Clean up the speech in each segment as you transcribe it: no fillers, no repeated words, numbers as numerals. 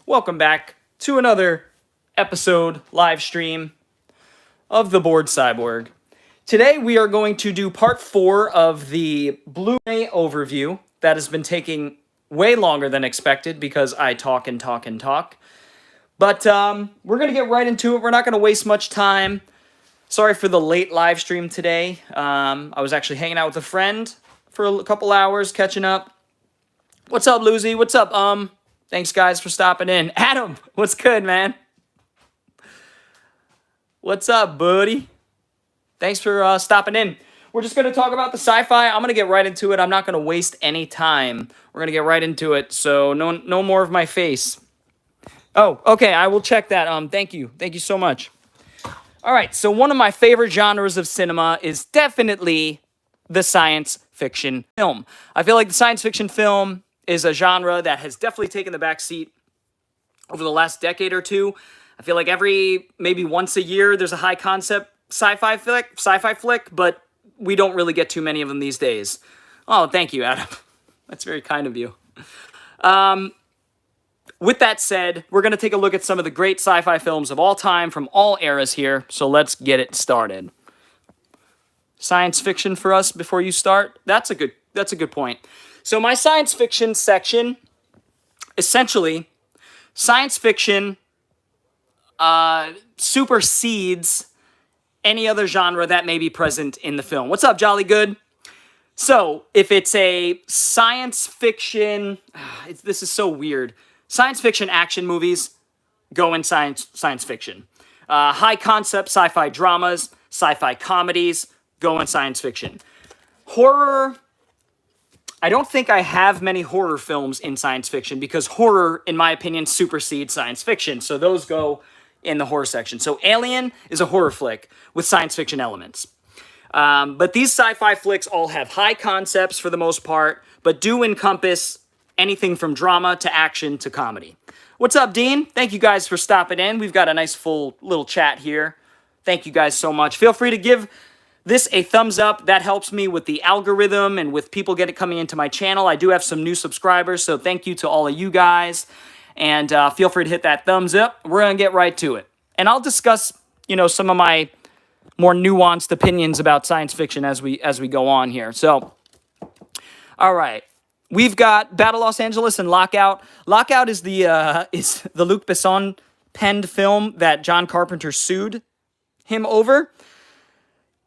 Welcome back to another episode live stream of The Bored Cyborg. Today we are going to do part 4 of the Blu-Ray overview that has been taking way longer than expected because I talk and talk and talk. But we're going to get right into it. We're not going to waste much time. Sorry for the late live stream today. I was actually hanging out with a friend for a couple hours, catching up. What's up, Lucy? What's up, Thanks, guys, for stopping in. Adam, what's good, man? What's up, buddy? Thanks for stopping in. We're just going to talk about the sci-fi. I'm going to get right into it. I'm not going to waste any time. We're going to get right into it, so no more of my face. Oh, okay, I will check that. Thank you. Thank you so much. All right, so one of my favorite genres of cinema is definitely the science fiction film. I feel like the science fiction film is a genre that has definitely taken the back seat over the last decade or two. I feel like maybe once a year, there's a high concept sci-fi flick, but we don't really get too many of them these days. Oh, thank you, Adam. That's very kind of you. With that said, we're going to take a look at some of the great sci-fi films of all time from all eras here, so let's get it started. Science fiction for us before you start? That's a good point. So my science fiction section, essentially, science fiction supersedes any other genre that may be present in the film. What's up, Jolly Good? So, if it's a science fiction, this is so weird. Science fiction action movies go in science fiction. High concept sci-fi dramas, sci-fi comedies go in science fiction. Horror, I don't think I have many horror films in science fiction because horror, in my opinion, supersedes science fiction. So those go in the horror section. So Alien is a horror flick with science fiction elements. But these sci-fi flicks all have high concepts for the most part, but do encompass anything from drama to action to comedy. What's up, Dean? Thank you guys for stopping in. We've got a nice full little chat here. Thank you guys so much. Feel free to give this a thumbs up. That helps me with the algorithm and with people coming into my channel. I do have some new subscribers, so thank you to all of you guys. And feel free to hit that thumbs up. We're going to get right to it. And I'll discuss, some of my more nuanced opinions about science fiction as we go on here. So, all right. We've got Battle Los Angeles and Lockout. Lockout is the Luc Besson penned film that John Carpenter sued him over.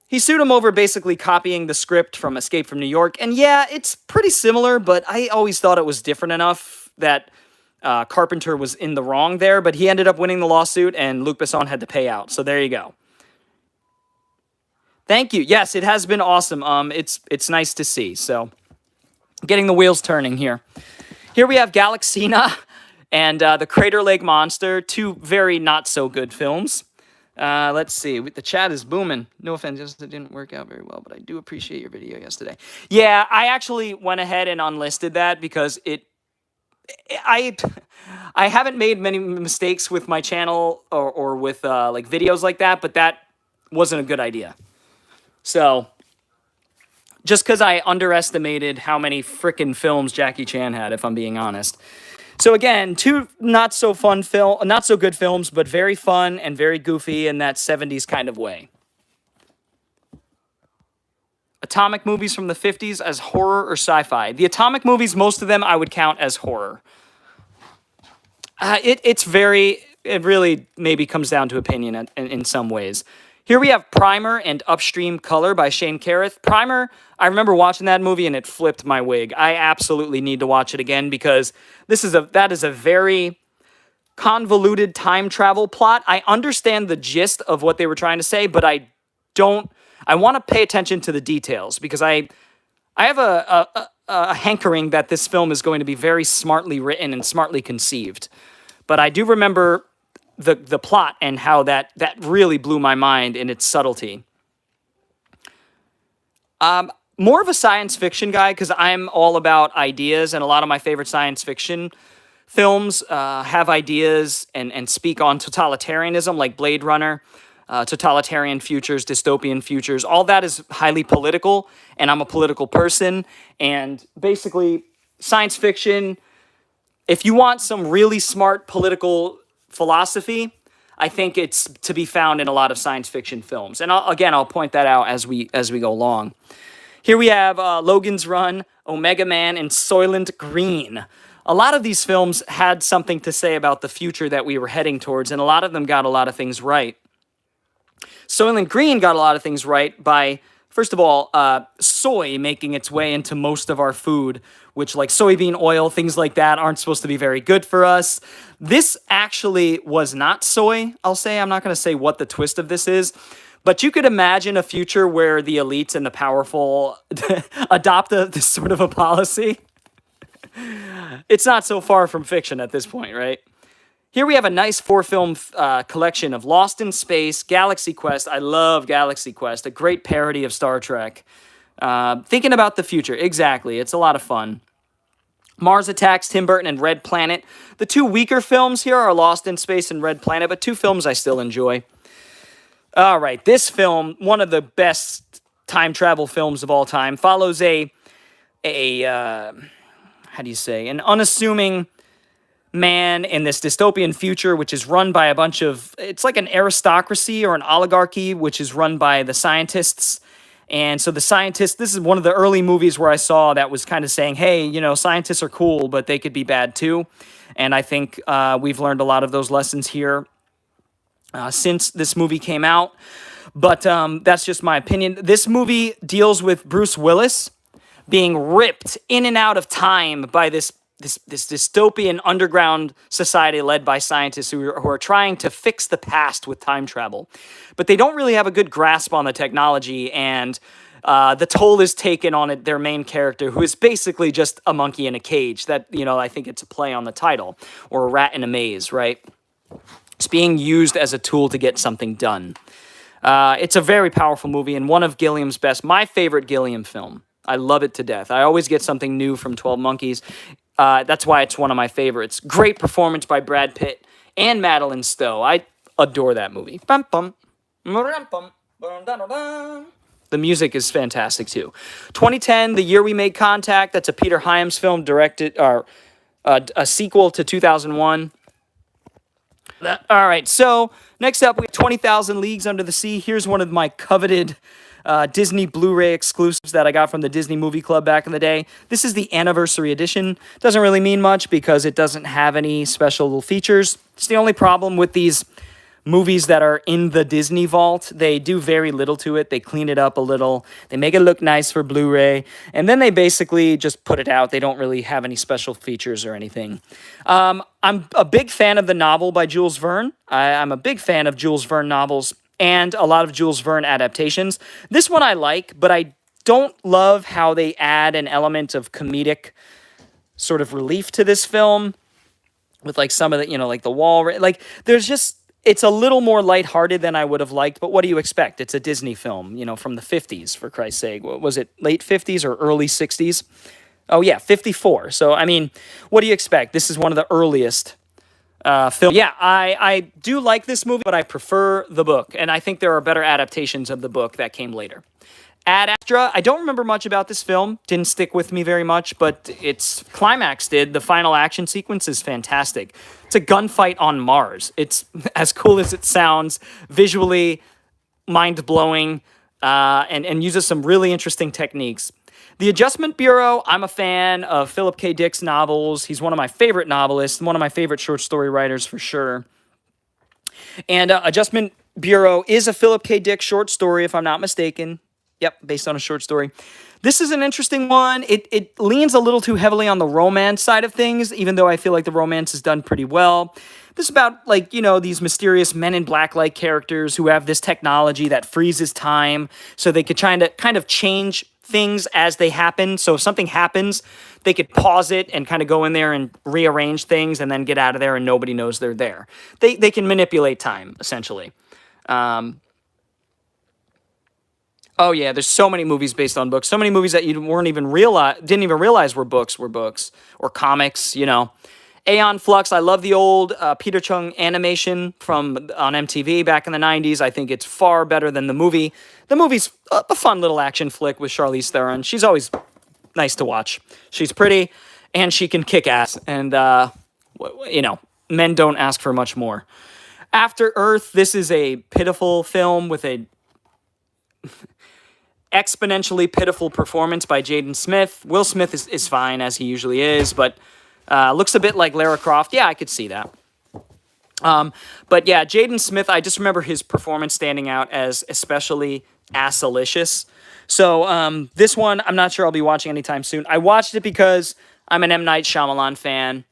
He sued him over basically copying the script from Escape from New York. And yeah, it's pretty similar, but I always thought it was different enough that Carpenter was in the wrong there. But he ended up winning the lawsuit, and Luc Besson had to pay out. So there you go. Thank you. Yes, it has been awesome. It's nice to see. So getting the wheels turning here. Here we have Galaxina and the Crater Lake Monster, two very not so good films. Let's see. The chat is booming. No offense, just it didn't work out very well, but I do appreciate your video yesterday. Yeah, I actually went ahead and unlisted that because I haven't made many mistakes with my channel or with like videos like that, but that wasn't a good idea. So just because I underestimated how many frickin' films Jackie Chan had, if I'm being honest. So again, two not so good films, but very fun and very goofy in that 70s kind of way. Atomic movies from the 50s as horror or sci-fi. The Atomic movies, most of them I would count as horror. It really maybe comes down to opinion in some ways. Here we have Primer and Upstream Color by Shane Carruth. Primer, I remember watching that movie and it flipped my wig. I absolutely need to watch it again because that is a very convoluted time travel plot. I understand the gist of what they were trying to say, but I want to pay attention to the details because I have a hankering that this film is going to be very smartly written and smartly conceived. But I do remember the plot and how that really blew my mind in its subtlety. More of a science fiction guy because I'm all about ideas, and a lot of my favorite science fiction films have ideas and speak on totalitarianism, like Blade Runner, totalitarian futures, dystopian futures. All that is highly political, and I'm a political person, and basically science fiction If you want some really smart political philosophy, I think it's to be found in a lot of science fiction films. And I'll point that out as we go along. Here we have Logan's Run, Omega Man, and Soylent Green. A lot of these films had something to say about the future that we were heading towards, and a lot of them got a lot of things right. Soylent Green got a lot of things right by, first of all, soy making its way into most of our food, which, like soybean oil, things like that, aren't supposed to be very good for us. This actually was not soy, I'll say. I'm not going to say what the twist of this is. But you could imagine a future where the elites and the powerful adopt this sort of a policy. It's not so far from fiction at this point, right? Here we have a nice 4-film collection of Lost in Space, Galaxy Quest. I love Galaxy Quest, a great parody of Star Trek. Thinking about the future, exactly. It's a lot of fun. Mars Attacks, Tim Burton, and Red Planet. The two weaker films here are Lost in Space and Red Planet, but two films I still enjoy. All right, this film, one of the best time travel films of all time, follows an unassuming man in this dystopian future, which is run by a bunch of, it's like an aristocracy or an oligarchy, which is run by the scientists. And so the scientists, this is one of the early movies where I saw that was kind of saying, hey, you know, scientists are cool, but they could be bad too. And I think we've learned a lot of those lessons here since this movie came out. But that's just my opinion. This movie deals with Bruce Willis being ripped in and out of time by this dystopian underground society led by scientists who are trying to fix the past with time travel. But they don't really have a good grasp on the technology, and the toll is taken on their main character, who is basically just a monkey in a cage. That, you know, I think it's a play on the title, or a rat in a maze, right? It's being used as a tool to get something done. It's a very powerful movie and one of Gilliam's best. My favorite Gilliam film. I love it to death. I always get something new from 12 Monkeys. That's why it's one of my favorites. Great performance by Brad Pitt and Madeline Stowe. I adore that movie. The music is fantastic too. 2010, The Year We Made Contact. That's a Peter Hyams film, directed, or a sequel to 2001. All right, so next up we have 20,000 Leagues Under the Sea. Here's one of my coveted Disney Blu-ray exclusives that I got from the Disney Movie Club back in the day. This is the anniversary edition. Doesn't really mean much because it doesn't have any special features. It's the only problem with these movies that are in the Disney vault. They do very little to it. They clean it up a little. They make it look nice for Blu-ray. And then they basically just put it out. They don't really have any special features or anything. I'm a big fan of the novel by Jules Verne. I'm a big fan of Jules Verne novels and a lot of Jules Verne adaptations. This one I like, but I don't love how they add an element of comedic sort of relief to this film with like some of the, you know, like the wall, like there's just, it's a little more lighthearted than I would have liked, but what do you expect? It's a Disney film, you know, from the 50s, for Christ's sake. What was it, late 50s or early 60s? Oh, yeah, 54. So, I mean, what do you expect? This is one of the earliest films. Yeah, I do like this movie, but I prefer the book, and I think there are better adaptations of the book that came later. Ad Astra, I don't remember much about this film. Didn't stick with me very much, but its climax did. The final action sequence is fantastic. It's a gunfight on Mars. It's as cool as it sounds, visually mind-blowing, and uses some really interesting techniques. The Adjustment Bureau, I'm a fan of Philip K. Dick's novels. He's one of my favorite novelists, one of my favorite short story writers for sure. And Adjustment Bureau is a Philip K. Dick short story, if I'm not mistaken. Yep, based on a short story. This is an interesting one. It leans a little too heavily on the romance side of things, even though I feel like the romance is done pretty well. This is about, like, you know, these mysterious Men in Black-like characters who have this technology that freezes time so they could kind of change things as they happen. So if something happens, they could pause it and kind of go in there and rearrange things and then get out of there and nobody knows they're there. They can manipulate time, essentially. Oh yeah, there's so many movies based on books. So many movies that you didn't even realize were books or comics, you know. Aeon Flux, I love the old Peter Chung animation on MTV back in the 90s. I think it's far better than the movie. The movie's a fun little action flick with Charlize Theron. She's always nice to watch. She's pretty, and she can kick ass. And You know, men don't ask for much more. After Earth, this is a pitiful film with a exponentially pitiful performance by Jaden Smith. Will Smith is fine, as he usually is, but looks a bit like Lara Croft. Yeah, I could see that. But yeah, Jaden Smith, I just remember his performance standing out as especially assalicious. So this one, I'm not sure I'll be watching anytime soon. I watched it because I'm an M. Night Shyamalan fan,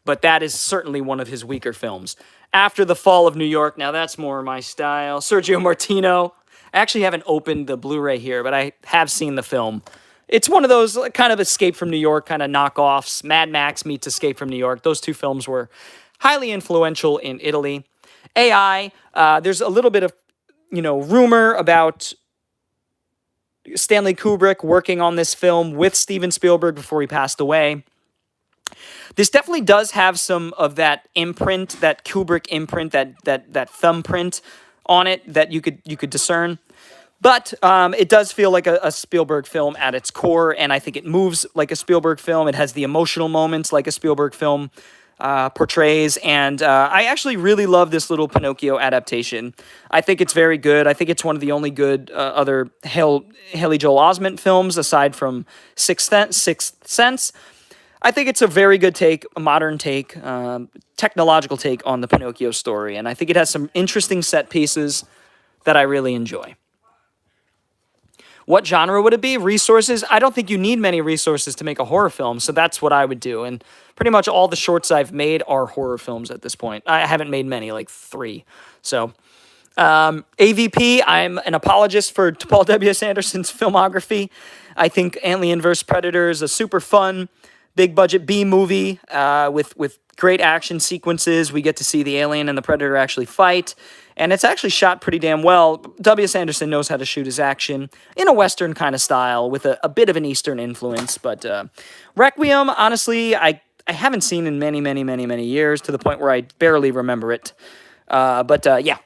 but that is certainly one of his weaker films. After the Fall of New York, now that's more my style. Sergio Martino. I actually haven't opened the Blu-ray here, but I have seen the film. It's one of those kind of Escape from New York kind of knockoffs. Mad Max meets Escape from New York. Those two films were highly influential in Italy. AI, there's a little bit of, rumor about Stanley Kubrick working on this film with Steven Spielberg before he passed away. This definitely does have some of that imprint, that Kubrick imprint, that thumbprint on it that you could discern. But it does feel like a Spielberg film at its core, and I think it moves like a Spielberg film. It has the emotional moments like a Spielberg film portrays, and I actually really love this little Pinocchio adaptation. I think it's very good. I think it's one of the only good other Haley Joel Osment films aside from Sixth Sense. I think it's a very good take, a modern take, technological take on the Pinocchio story, and I think it has some interesting set pieces that I really enjoy. What genre would it be? Resources? I don't think you need many resources to make a horror film, so that's what I would do. And pretty much all the shorts I've made are horror films at this point. I haven't made many, like 3. So, AVP, I'm an apologist for Paul W.S. Anderson's filmography. I think Alien vs. Predator is a super fun, big-budget B-movie with great action sequences. We get to see the alien and the Predator actually fight. And it's actually shot pretty damn well. W.S. Anderson knows how to shoot his action in a Western kind of style with a bit of an Eastern influence. But Requiem, honestly, I haven't seen in many, many, many, many years to the point where I barely remember it. But yeah.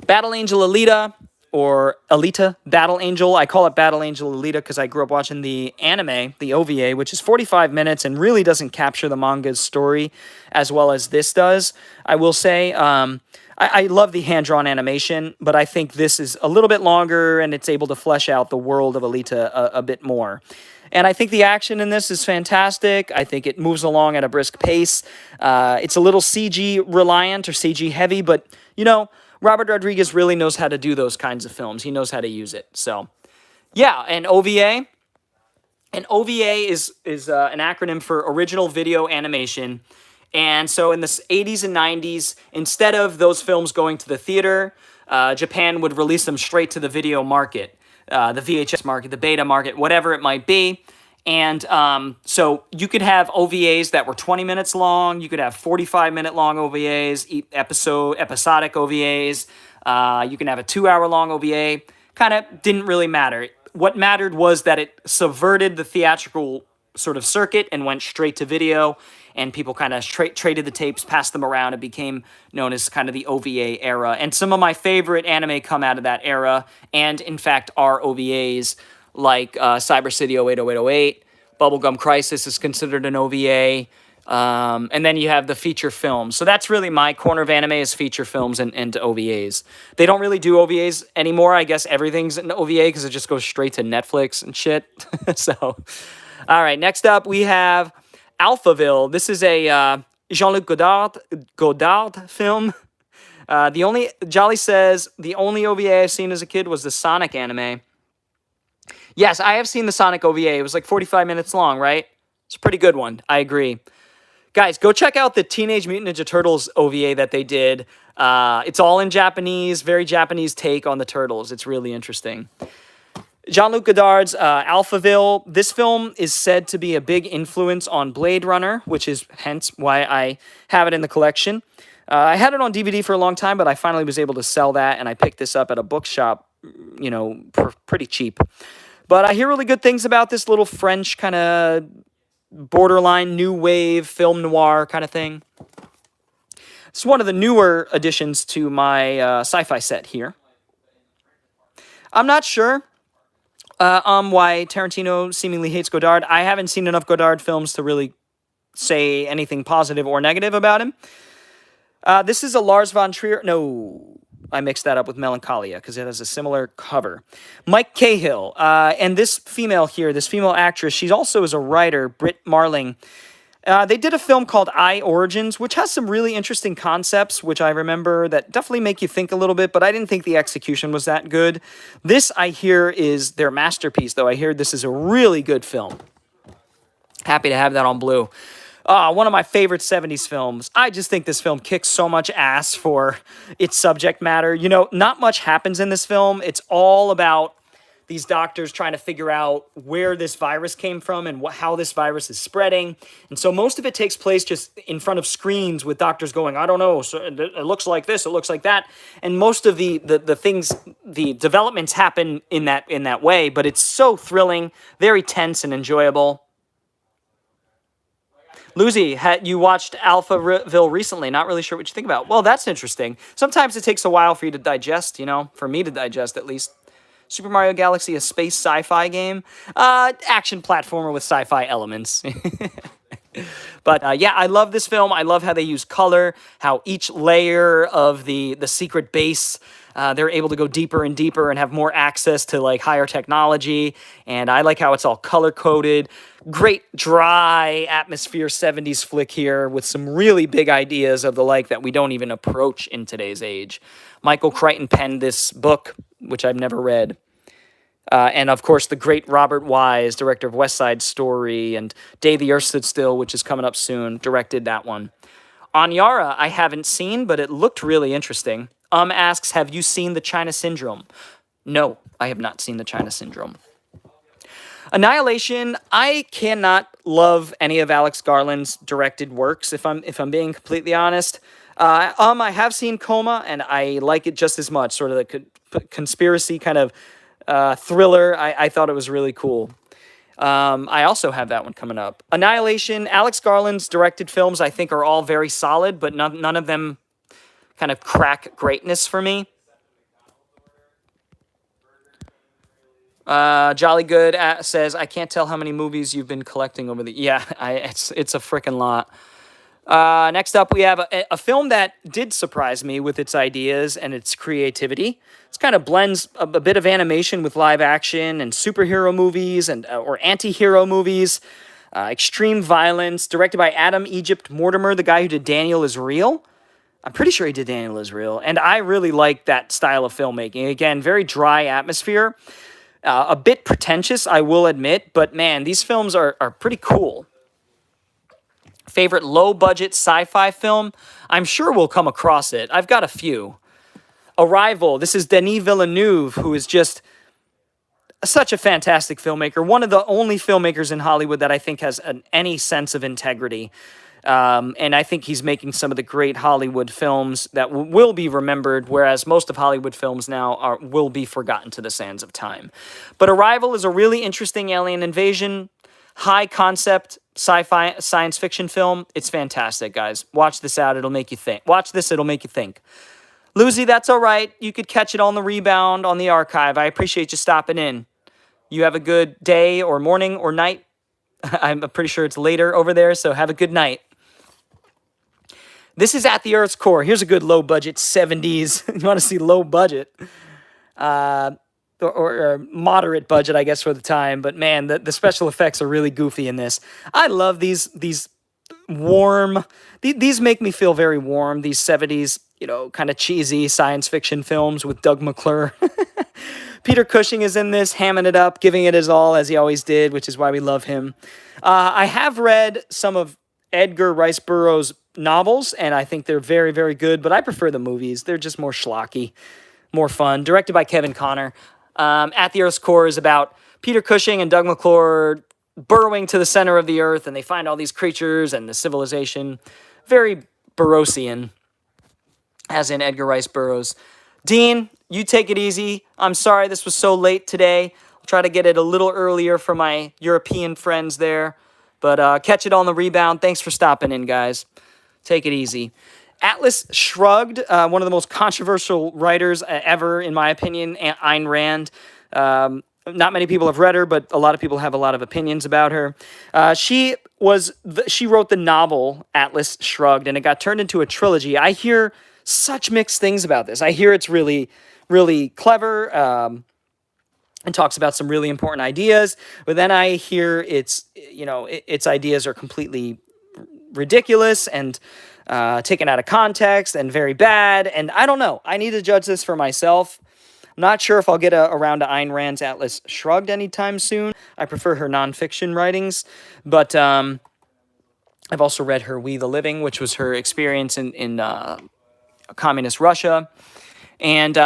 Battle Angel Alita, or Alita Battle Angel. I call it Battle Angel Alita because I grew up watching the anime, the OVA, which is 45 minutes and really doesn't capture the manga's story as well as this does. I will say, I love the hand-drawn animation, but I think this is a little bit longer and it's able to flesh out the world of Alita a bit more. And I think the action in this is fantastic. I think it moves along at a brisk pace. It's a little CG-reliant or CG-heavy, but, Robert Rodriguez really knows how to do those kinds of films. He knows how to use it. So, yeah, an OVA. An OVA is an acronym for Original Video Animation. And so in the 80s and 90s, instead of those films going to the theater, Japan would release them straight to the video market, the VHS market, the beta market, whatever it might be. And so you could have OVAs that were 20 minutes long. You could have 45-minute long OVAs, episodic OVAs. You can have a 2-hour-long OVA. Kind of didn't really matter. What mattered was that it subverted the theatrical sort of circuit and went straight to video. And people kind of traded the tapes, passed them around. It became known as kind of the OVA era. And some of my favorite anime come out of that era, and in fact are OVAs, like Cyber City 080808. Bubblegum Crisis is considered an OVA. And then you have the feature films. So that's really my corner of anime, is feature films and OVAs. They don't really do OVAs anymore. I guess everything's an OVA because it just goes straight to Netflix and shit. So, all right, next up we have Alphaville. This is a Jean-Luc Godard film. Jolly says, the only OVA I've seen as a kid was the Sonic anime. Yes, I have seen the Sonic OVA. It was like 45 minutes long, right? It's a pretty good one. I agree. Guys, go check out the Teenage Mutant Ninja Turtles OVA that they did. It's all in Japanese, very Japanese take on the Turtles. It's really interesting. Jean-Luc Godard's Alphaville. This film is said to be a big influence on Blade Runner, which is hence why I have it in the collection. I had it on DVD for a long time, but I finally was able to sell that, and I picked this up at a bookshop, for pretty cheap. But I hear really good things about this little French kind of borderline new wave film noir kind of thing. It's one of the newer additions to my sci-fi set here. I'm not sure why Tarantino seemingly hates Godard. I haven't seen enough Godard films to really say anything positive or negative about him. This is a Lars von Trier. No, I mixed that up with Melancholia because it has a similar cover. Mike Cahill. And this female here, this female actress, she also is a writer, Britt Marling. They did a film called I Origins, which has some really interesting concepts, which I remember that definitely make you think a little bit, but I didn't think the execution was that good. This, I hear, is their masterpiece, though. I hear this is a really good film. Happy to have that on Blue. One of my favorite 70s films. I just think this film kicks so much ass for its subject matter. You know, not much happens in this film. It's all about these doctors trying to figure out where this virus came from and how this virus is spreading. And so most of it takes place just in front of screens with doctors going, I don't know, so it looks like this, it looks like that. And most of the things, the developments happen in that way, but it's so thrilling, very tense and enjoyable. Lucy, you watched Alphaville recently. Not really sure what you think about. Well, that's interesting. Sometimes it takes a while for you to digest, you know, for me to digest at least. Super Mario Galaxy, a space sci-fi game. Action platformer with sci-fi elements. But yeah, I love this film. I love how they use color, how each layer of the secret base, they're able to go deeper and deeper and have more access to like higher technology. And I like how it's all color-coded. Great dry atmosphere 70s flick here with some really big ideas of the like that we don't even approach in today's age. Michael Crichton penned this book, which I've never read. And of course, the great Robert Wise, director of West Side Story and Day the Earth Stood Still, which is coming up soon, directed that one. Anyara, I haven't seen, but it looked really interesting. Asks, have you seen The China Syndrome? No, I have not seen The China Syndrome. Annihilation, I cannot love any of Alex Garland's directed works, if I'm being completely honest. I have seen Coma, and I like it just as much, sort of the conspiracy kind of thriller. I thought it was really cool. I also have that one coming up. Annihilation, Alex Garland's directed films, I think, are all very solid, but none of them kind of crack greatness for me. Jolly Good says, I can't tell how many movies you've been collecting over the... Yeah, it's a frickin' lot. Next up, we have a film that did surprise me with its ideas and its creativity. It kind of blends a bit of animation with live action and superhero movies and or anti-hero movies. Extreme violence, directed by Adam Egypt Mortimer, the guy who did Daniel is Real. I'm pretty sure he did Daniel is Real, and I really like that style of filmmaking. Again, very dry atmosphere. A bit pretentious, I will admit, but man, these films are pretty cool. Favorite low-budget sci-fi film? I'm sure we'll come across it. I've got a few. Arrival. This is Denis Villeneuve, who is just such a fantastic filmmaker. One of the only filmmakers in Hollywood that I think has any sense of integrity. And I think he's making some of the great Hollywood films that will be remembered, whereas most of Hollywood films now will be forgotten to the sands of time. But Arrival is a really interesting alien invasion, high-concept sci-fi science fiction film. It's fantastic, guys. Watch this out. It'll make you think. Watch this. It'll make you think. Lucy, that's all right. You could catch it on the rebound on the archive. I appreciate you stopping in. You have a good day or morning or night. I'm pretty sure it's later over there, so have a good night. This is At the Earth's Core. Here's a good low-budget 70s. You want to see low budget. Or moderate budget, I guess, for the time. But man, the special effects are really goofy in this. I love these warm... These make me feel very warm. These 70s, kind of cheesy science fiction films with Doug McClure. Peter Cushing is in this, hamming it up, giving it his all, as he always did, which is why we love him. I have read some of Edgar Rice Burroughs' novels, and I think they're very, very good, but I prefer the movies. They're just more schlocky, more fun. Directed by Kevin Connor. At the Earth's Core is about Peter Cushing and Doug McClure burrowing to the center of the Earth, and they find all these creatures and the civilization. Very Burroughsian, as in Edgar Rice Burroughs. Dean, you take it easy. I'm sorry this was so late today. I'll try to get it a little earlier for my European friends there. But catch it on the rebound. Thanks for stopping in, guys. Take it easy. Atlas Shrugged, one of the most controversial writers ever, in my opinion, Ayn Rand. Not many people have read her, but a lot of people have a lot of opinions about her. She wrote the novel Atlas Shrugged, and it got turned into a trilogy. I hear such mixed things about this. I hear it's really, really clever, and talks about some really important ideas, but then I hear its ideas are completely ridiculous and taken out of context and very bad. And I don't know. I need to judge this for myself. I'm not sure if I'll get around to Ayn Rand's Atlas Shrugged anytime soon. I prefer her nonfiction writings, but I've also read her We the Living, which was her experience in communist Russia. And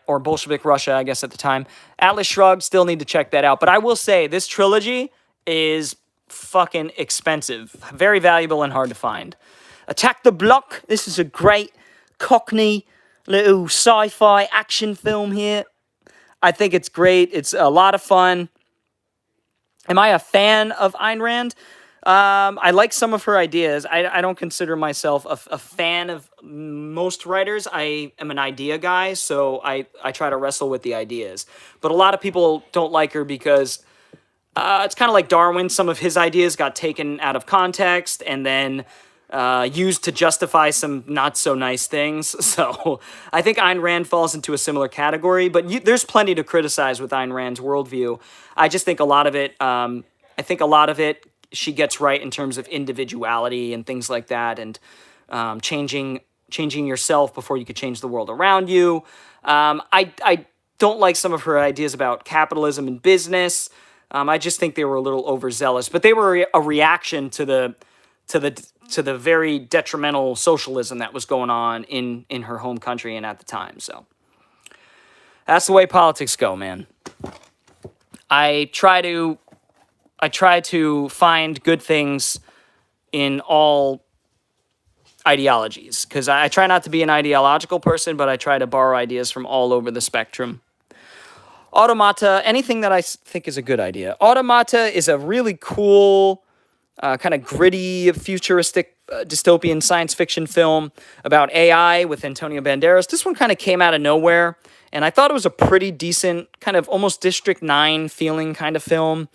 or Bolshevik Russia, I guess, at the time. Atlas Shrugged, still need to check that out. But I will say, this trilogy is fucking expensive. Very valuable and hard to find. Attack the Block. This is a great Cockney little sci-fi action film here. I think it's great. It's a lot of fun. Am I a fan of Ayn Rand? I like some of her ideas. I don't consider myself a fan of most writers. I am an idea guy, so I try to wrestle with the ideas. But a lot of people don't like her because it's kind of like Darwin. Some of his ideas got taken out of context and then used to justify some not so nice things. So I think Ayn Rand falls into a similar category, but there's plenty to criticize with Ayn Rand's worldview. I just think a lot of it, she gets right in terms of individuality and things like that, and changing yourself before you could change the world around you. I don't like some of her ideas about capitalism and business. I just think they were a little overzealous, but they were a reaction to the very detrimental socialism that was going on in her home country and at the time. So that's the way politics go, man. I try to find good things in all ideologies, because I try not to be an ideological person, but I try to borrow ideas from all over the spectrum. Automata, anything that I think is a good idea. Automata is a really cool, kind of gritty, futuristic, dystopian science fiction film about AI with Antonio Banderas. This one kind of came out of nowhere, and I thought it was a pretty decent, kind of almost District 9 feeling kind of film,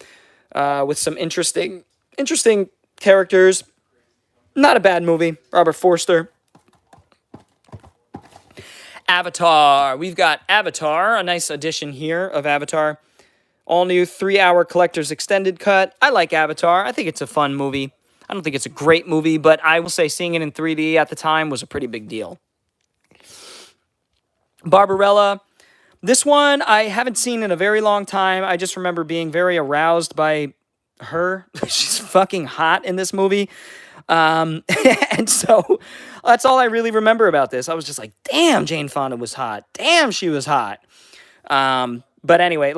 with some interesting characters. Not a bad movie. Robert Forster. Avatar. We've got Avatar, a nice edition here of Avatar. All new 3-hour collector's extended cut. I like Avatar. I think it's a fun movie. I don't think it's a great movie, but I will say seeing it in 3D at the time was a pretty big deal. Barbarella. This one I haven't seen in a very long time. I just remember being very aroused by her. She's fucking hot in this movie. And so that's all I really remember about this. I was just like, damn, Jane Fonda was hot. Damn, she was hot. But anyway,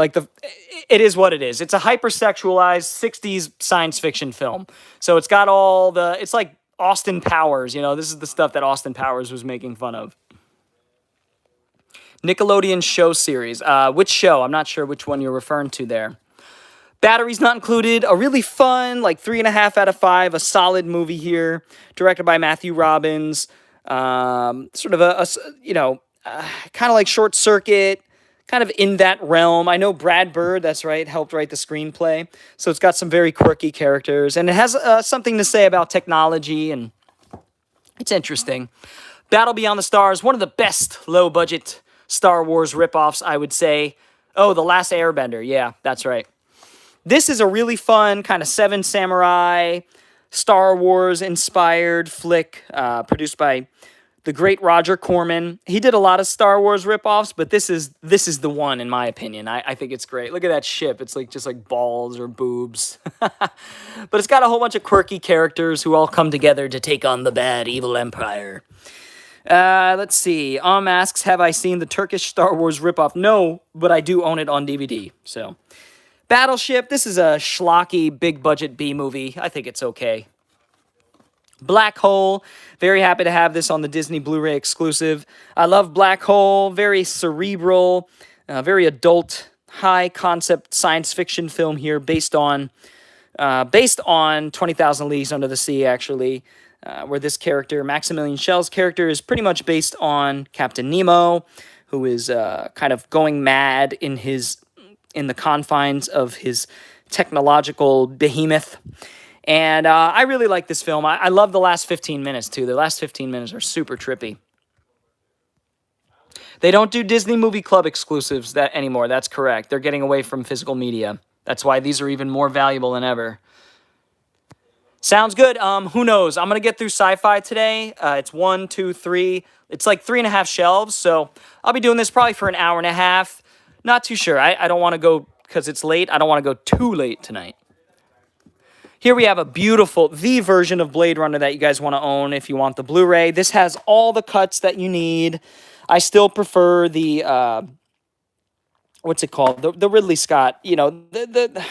it is what it is. It's a hypersexualized 60s science fiction film. So it's got it's like Austin Powers, this is the stuff that Austin Powers was making fun of. Nickelodeon show series. Which show? I'm not sure which one you're referring to there. Batteries Not Included, a really fun, 3.5 out of 5, a solid movie here, directed by Matthew Robbins. Sort of kind of like Short Circuit, kind of in that realm. I know Brad Bird, that's right, helped write the screenplay. So it's got some very quirky characters, and it has something to say about technology, and it's interesting. Battle Beyond the Stars, one of the best low-budget Star Wars ripoffs, I would say. Oh, The Last Airbender, yeah, that's right. This is a really fun kind of Seven Samurai, Star Wars-inspired flick produced by the great Roger Corman. He did a lot of Star Wars ripoffs, but this is the one, in my opinion. I think it's great. Look at that ship. It's just like balls or boobs. But it's got a whole bunch of quirky characters who all come together to take on the bad, evil empire. Let's see. asks, have I seen the Turkish Star Wars ripoff? No, but I do own it on DVD, so... Battleship, this is a schlocky, big-budget B-movie. I think it's okay. Black Hole, very happy to have this on the Disney Blu-ray exclusive. I love Black Hole, very cerebral, very adult, high-concept science fiction film here based on 20,000 Leagues Under the Sea, actually, where this character, Maximilian Schell's character, is pretty much based on Captain Nemo, who is kind of going mad in his in the confines of his technological behemoth. And I really like this film. I love the last 15 minutes, too. The last 15 minutes are super trippy. They don't do Disney Movie Club exclusives anymore. That's correct. They're getting away from physical media. That's why these are even more valuable than ever. Sounds good. Who knows? I'm going to get through Sci-Fi today. It's 1, 2, 3. It's like 3.5 shelves, so I'll be doing this probably for an hour and a half. Not too sure. I don't want to go, because it's late, I don't want to go too late tonight. Here we have the version of Blade Runner that you guys want to own if you want the Blu-ray. This has all the cuts that you need. I still prefer the, what's it called? The Ridley Scott, the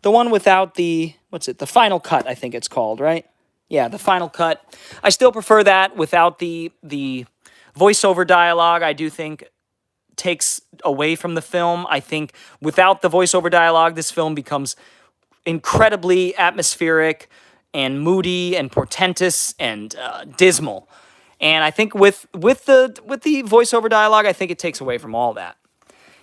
one without the, the final cut, I think it's called, right? Yeah, the final cut. I still prefer that without the voiceover dialogue. I do think takes away from the film. I think without the voiceover dialogue, this film becomes incredibly atmospheric and moody and portentous and dismal. And I think with the voiceover dialogue, I think it takes away from all that.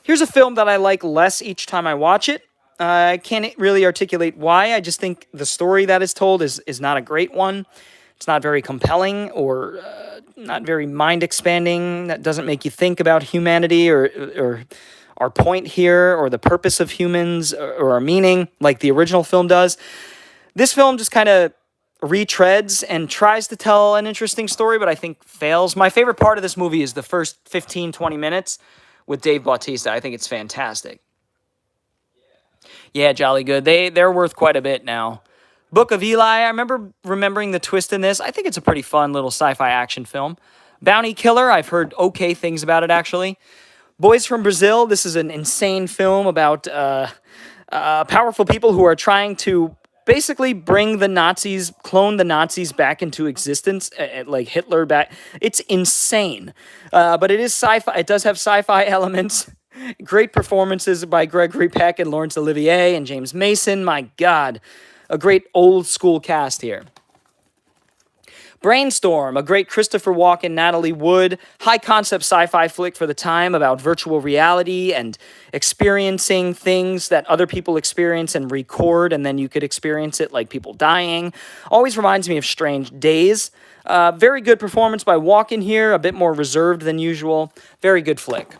Here's a film that I like less each time I watch it. I can't really articulate why. I just think the story that is told is not a great one. It's not very compelling or not very mind-expanding. That doesn't make you think about humanity or our point here or the purpose of humans or our meaning like the original film does. This film just kind of retreads and tries to tell an interesting story, but I think fails. My favorite part of this movie is the first 15, 20 minutes with Dave Bautista. I think it's fantastic. Yeah, jolly good. They're worth quite a bit now. Book of Eli, I remember remembering the twist in this. I think it's a pretty fun little sci-fi action film. Bounty Killer, I've heard okay things about it, actually. Boys from Brazil, this is an insane film about powerful people who are trying to basically bring the Nazis, clone the Nazis back into existence, like Hitler back. It's insane. But it is sci-fi. It does have sci-fi elements. Great performances by Gregory Peck and Laurence Olivier and James Mason. My God, a great old school cast here. Brainstorm, a great Christopher Walken, Natalie Wood, high-concept sci-fi flick for the time about virtual reality and experiencing things that other people experience and record, and then you could experience it like people dying. Always reminds me of Strange Days. Very good performance by Walken here, a bit more reserved than usual. Very good flick.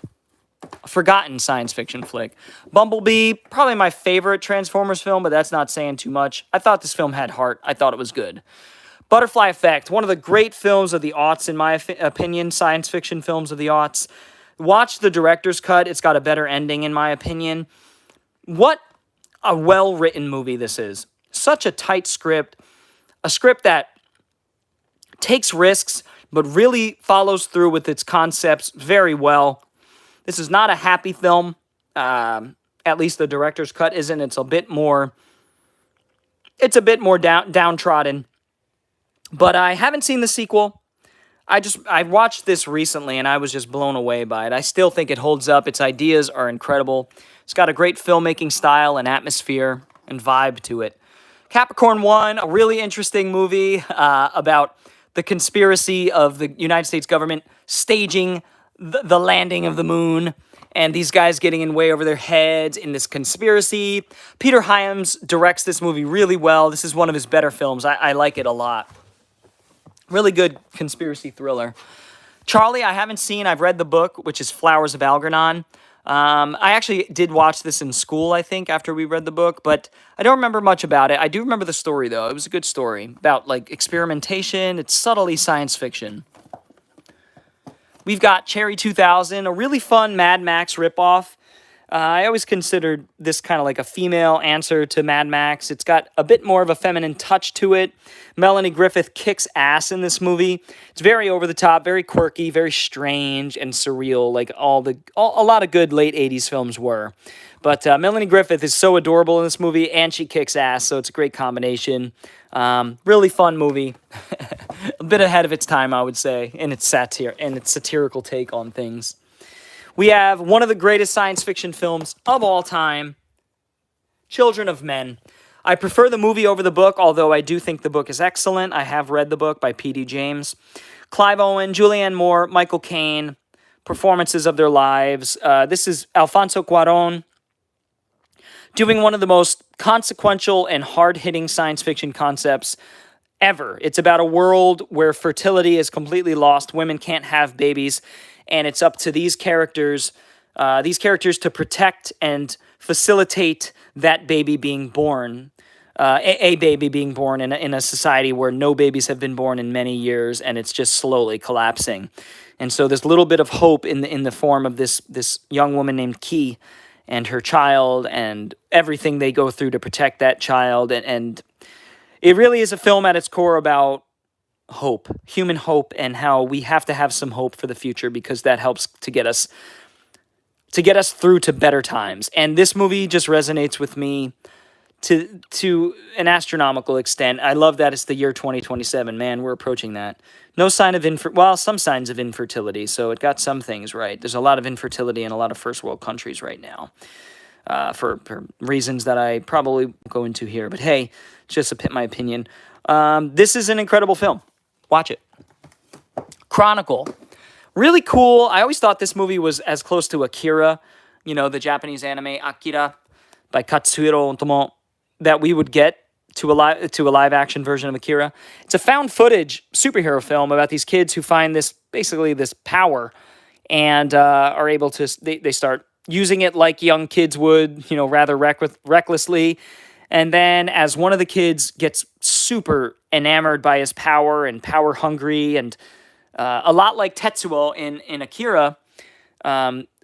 A forgotten science fiction flick. Bumblebee, probably my favorite Transformers film, but that's not saying too much. I thought this film had heart. I thought it was good. Butterfly Effect, one of the great films of the aughts, in my opinion, science fiction films of the aughts. Watch the director's cut. It's got a better ending, in my opinion. What a well-written movie this is. Such a tight script. A script that takes risks, but really follows through with its concepts very well. This is not a happy film. At least the director's cut isn't. It's a bit more downtrodden. But I haven't seen the sequel. I watched this recently and I was just blown away by it. I still think it holds up. Its ideas are incredible. It's got a great filmmaking style and atmosphere and vibe to it. Capricorn 1, a really interesting movie about the conspiracy of the United States government staging the landing of the moon, and these guys getting in way over their heads in this conspiracy. Peter Hyams directs this movie really well. This is one of his better films. I like it a lot. Really good conspiracy thriller. Charlie, I haven't seen. I've read the book, which is Flowers of Algernon. I actually did watch this in school, I think, after we read the book, but I don't remember much about it. I do remember the story, though. It was a good story about, like, experimentation. It's subtly science fiction. We've got Cherry 2000, a really fun Mad Max ripoff. I always considered this kind of like a female answer to Mad Max. It's got a bit more of a feminine touch to it. Melanie Griffith kicks ass in this movie. It's very over the top, very quirky, very strange and surreal, like a lot of good late 80s films were. But Melanie Griffith is so adorable in this movie, and she kicks ass, so it's a great combination. Really fun movie. A bit ahead of its time, I would say, in its satirical take on things. We have one of the greatest science fiction films of all time, Children of Men. I prefer the movie over the book, although I do think the book is excellent. I have read the book by P.D. James. Clive Owen, Julianne Moore, Michael Caine, performances of their lives. This is Alfonso Cuarón doing one of the most consequential and hard-hitting science fiction concepts ever. It's about a world where fertility is completely lost. Women can't have babies, and it's up to these characters to protect and facilitate that baby being born. A baby being born in a society where no babies have been born in many years, and it's just slowly collapsing. And so there's a little bit of hope in the form of this young woman named Key and her child and everything they go through to protect that child. And it really is a film at its core about hope, human hope, and how we have to have some hope for the future because that helps to get us through to better times. And this movie just resonates with me to an astronomical extent. I love that it's the year 2027. Man, we're approaching that. No sign of some signs of infertility, so it got some things right. There's a lot of infertility in a lot of first world countries right now, for reasons that I probably won't go into here. But hey, just my opinion. This is an incredible film. Watch it. Chronicle. Really cool. I always thought this movie was as close to Akira, the Japanese anime Akira by Katsuhiro Otomo, that we would get to a live action version of Akira. It's a found footage superhero film about these kids who find this power and are able to they start using it like young kids would, rather recklessly. And then as one of the kids gets super enamored by his power and power hungry, and a lot like Tetsuo in Akira,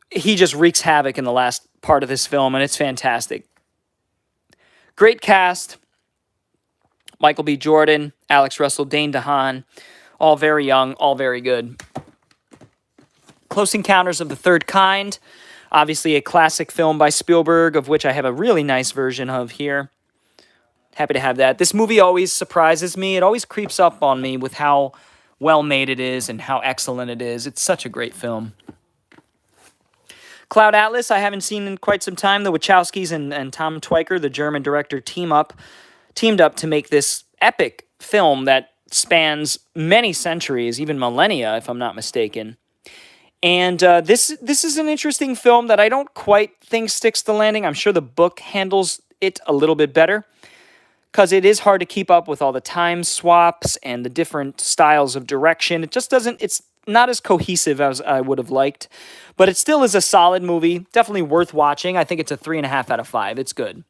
he just wreaks havoc in the last part of this film, and it's fantastic. Great cast. Michael B. Jordan, Alex Russell, Dane DeHaan, all very young, all very good. Close Encounters of the Third Kind, obviously a classic film by Spielberg, of which I have a really nice version of here. Happy to have that. This movie always surprises me. It always creeps up on me with how well made it is and how excellent it is. It's such a great film. Cloud Atlas, I haven't seen in quite some time. The Wachowskis and Tom Tykwer, the German director, teamed up to make this epic film that spans many centuries, even millennia, if I'm not mistaken. And this is an interesting film that I don't quite think sticks the landing. I'm sure the book handles it a little bit better, because it is hard to keep up with all the time swaps and the different styles of direction. It's not as cohesive as I would have liked, but it still is a solid movie. Definitely worth watching. I think it's a 3.5 out of 5. It's good.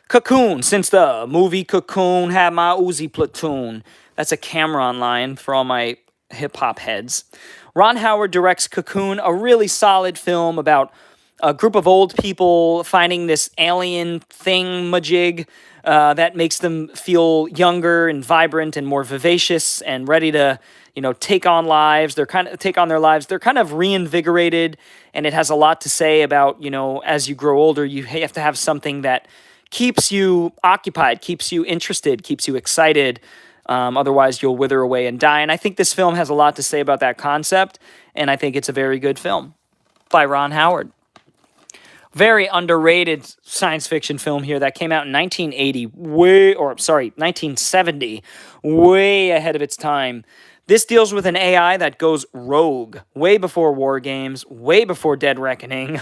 Cocoon, since the movie Cocoon had my Uzi platoon. That's a Cameron line for all my hip-hop heads. Ron Howard directs Cocoon, a really solid film about a group of old people finding this alien thing-majig that makes them feel younger and vibrant and more vivacious and ready to, take on lives. They're kind of reinvigorated, and it has a lot to say about, as you grow older, you have to have something that keeps you occupied, keeps you interested, keeps you excited. Otherwise, you'll wither away and die. And I think this film has a lot to say about that concept, and I think it's a very good film by Ron Howard. Very underrated science fiction film here that came out in 1970, way ahead of its time. This deals with an AI that goes rogue way before War Games, way before Dead Reckoning.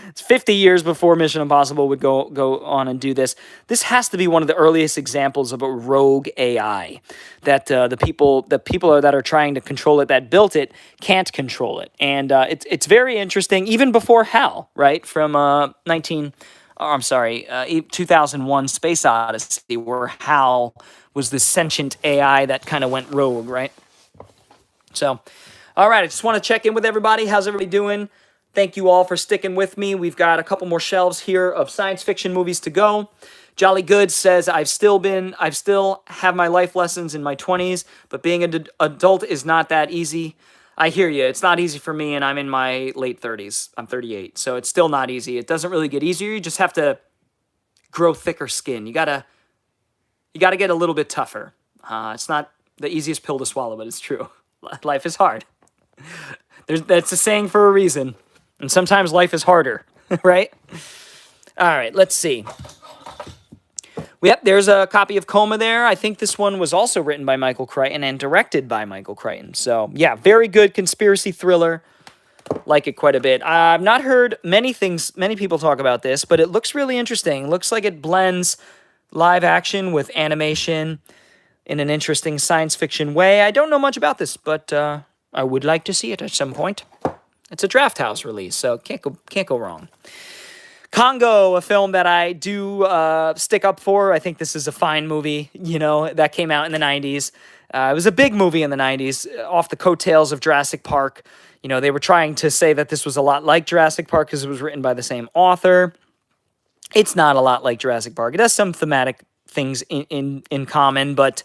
It's 50 years before Mission Impossible would go on and do this. This has to be one of the earliest examples of a rogue AI that the people that are trying to control it, that built it, can't control it. And it's very interesting, even before HAL, right, from 2001 Space Odyssey, where HAL was the sentient AI that kind of went rogue, right? So, all right, I just want to check in with everybody. How's everybody doing? Thank you all for sticking with me. We've got a couple more shelves here of science fiction movies to go. Jolly Good says, I still have my life lessons in my 20s, but being an adult is not that easy. I hear you. It's not easy for me, and I'm in my late 30s. I'm 38, so it's still not easy. It doesn't really get easier. You just have to grow thicker skin. You gotta get a little bit tougher. It's not the easiest pill to swallow, but it's true. Life is hard. That's a saying for a reason. And sometimes life is harder, right? All right, let's see. Yep, there's a copy of Coma there. I think this one was also written by Michael Crichton and directed by Michael Crichton. So, yeah, very good conspiracy thriller. Like it quite a bit. I've not heard many people talk about this, but it looks really interesting. Looks like it blends live action with animation in an interesting science fiction way. I don't know much about this, but I would like to see it at some point. It's a Draft House release, so can't go wrong. Congo, a film that I do stick up for. I think this is a fine movie, that came out in the 90s. It was a big movie in the 90s, off the coattails of Jurassic Park. They were trying to say that this was a lot like Jurassic Park because it was written by the same author. It's not a lot like Jurassic Park. It has some thematic things in common, but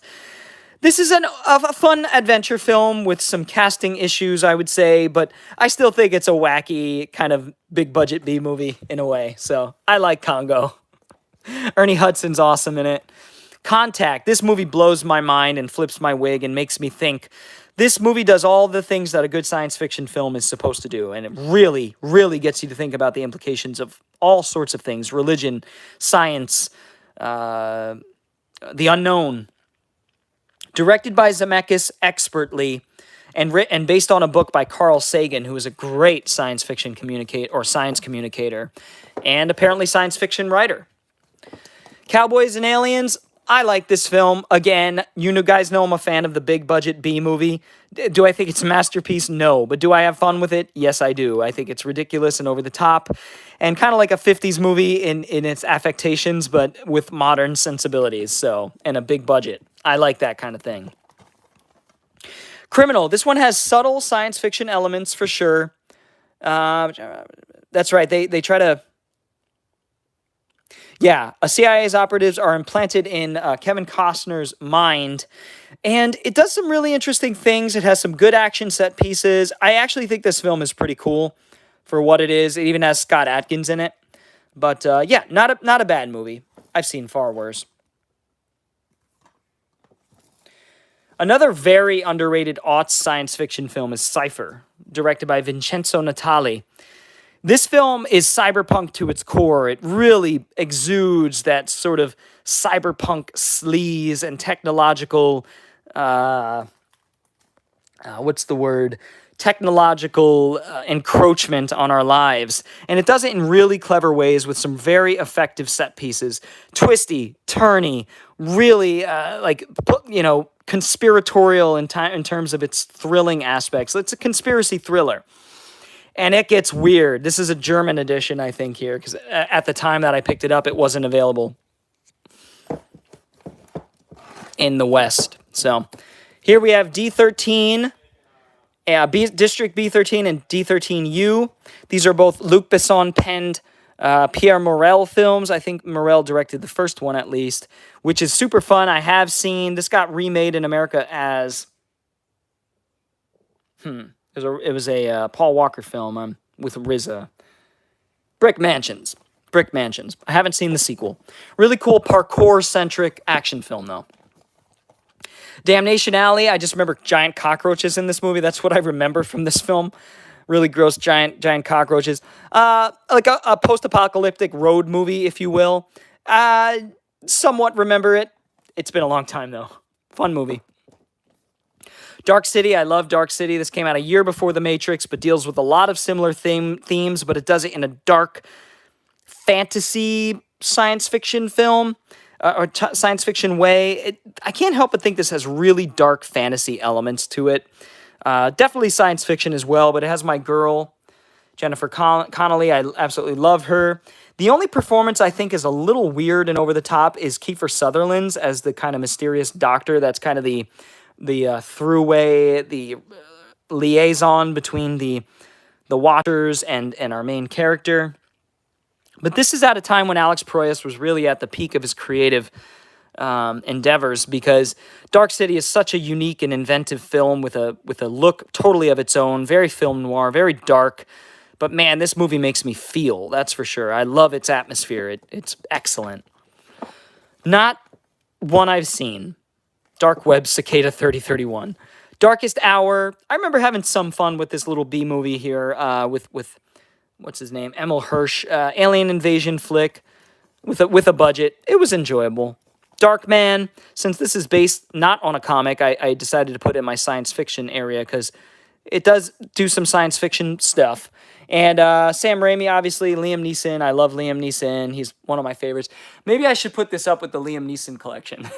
this is a fun adventure film with some casting issues, I would say, but I still think it's a wacky kind of big-budget B-movie in a way, so I like Congo. Ernie Hudson's awesome in it. Contact. This movie blows my mind and flips my wig and makes me think. This movie does all the things that a good science fiction film is supposed to do, and it really, really gets you to think about the implications of all sorts of things: religion, science, the unknown. Directed by Zemeckis expertly, and based on a book by Carl Sagan, who is a great science fiction science communicator, and apparently science fiction writer. Cowboys and Aliens. I like this film. Again, guys know I'm a fan of the big budget B movie. Do I think it's a masterpiece? No. But do I have fun with it? Yes, I do. I think it's ridiculous and over the top and kind of like a 50s movie in its affectations, but with modern sensibilities. And a big budget. I like that kind of thing. Criminal. This one has subtle science fiction elements for sure. That's right. They try to... Yeah, CIA's operatives are implanted in Kevin Costner's mind, and it does some really interesting things. It has some good action set pieces. I actually think this film is pretty cool for what it is. It even has Scott Adkins in it. But yeah, not a bad movie. I've seen far worse. Another very underrated aughts science fiction film is Sci-Fi, directed by Vincenzo Natali. This film is cyberpunk to its core. It really exudes that sort of cyberpunk sleaze and technological, technological encroachment on our lives. And it does it in really clever ways with some very effective set pieces. Twisty, turny, really, conspiratorial in terms of its thrilling aspects. It's a conspiracy thriller. And it gets weird. This is a German edition, I think, here, because at the time that I picked it up, it wasn't available in the West. So here we have D13, District B13 and D13U. These are both Luc Besson penned Pierre Morel films. I think Morel directed the first one at least, which is super fun. I have seen. This got remade in America as... It was a Paul Walker film with RZA. Brick Mansions. I haven't seen the sequel. Really cool parkour-centric action film, though. Damnation Alley. I just remember giant cockroaches in this movie. That's what I remember from this film. Really gross giant cockroaches. Like a post-apocalyptic road movie, if you will. Somewhat remember it. It's been a long time, though. Fun movie. Dark City, I love Dark City. This came out a year before The Matrix, but deals with a lot of similar themes, but it does it in a dark fantasy science fiction film, science fiction way. I can't help but think this has really dark fantasy elements to it. Definitely science fiction as well, but it has my girl, Jennifer Connelly. I absolutely love her. The only performance I think is a little weird and over the top is Kiefer Sutherland's as the kind of mysterious doctor. That's kind of the throughway, the liaison between the watchers and our main character. But this is at a time when Alex Proyas was really at the peak of his creative endeavors, because Dark City is such a unique and inventive film with a look totally of its own, very film noir, very dark. But man, this movie makes me feel, that's for sure. I love its atmosphere. It's excellent. Not one I've seen. Dark Web Cicada 3031. Darkest Hour. I remember having some fun with this little B movie here with what's his name? Emil Hirsch. Alien invasion flick with a budget. It was enjoyable. Darkman, since this is based not on a comic, I decided to put it in my science fiction area because it does do some science fiction stuff. And Sam Raimi, obviously, Liam Neeson. I love Liam Neeson. He's one of my favorites. Maybe I should put this up with the Liam Neeson collection.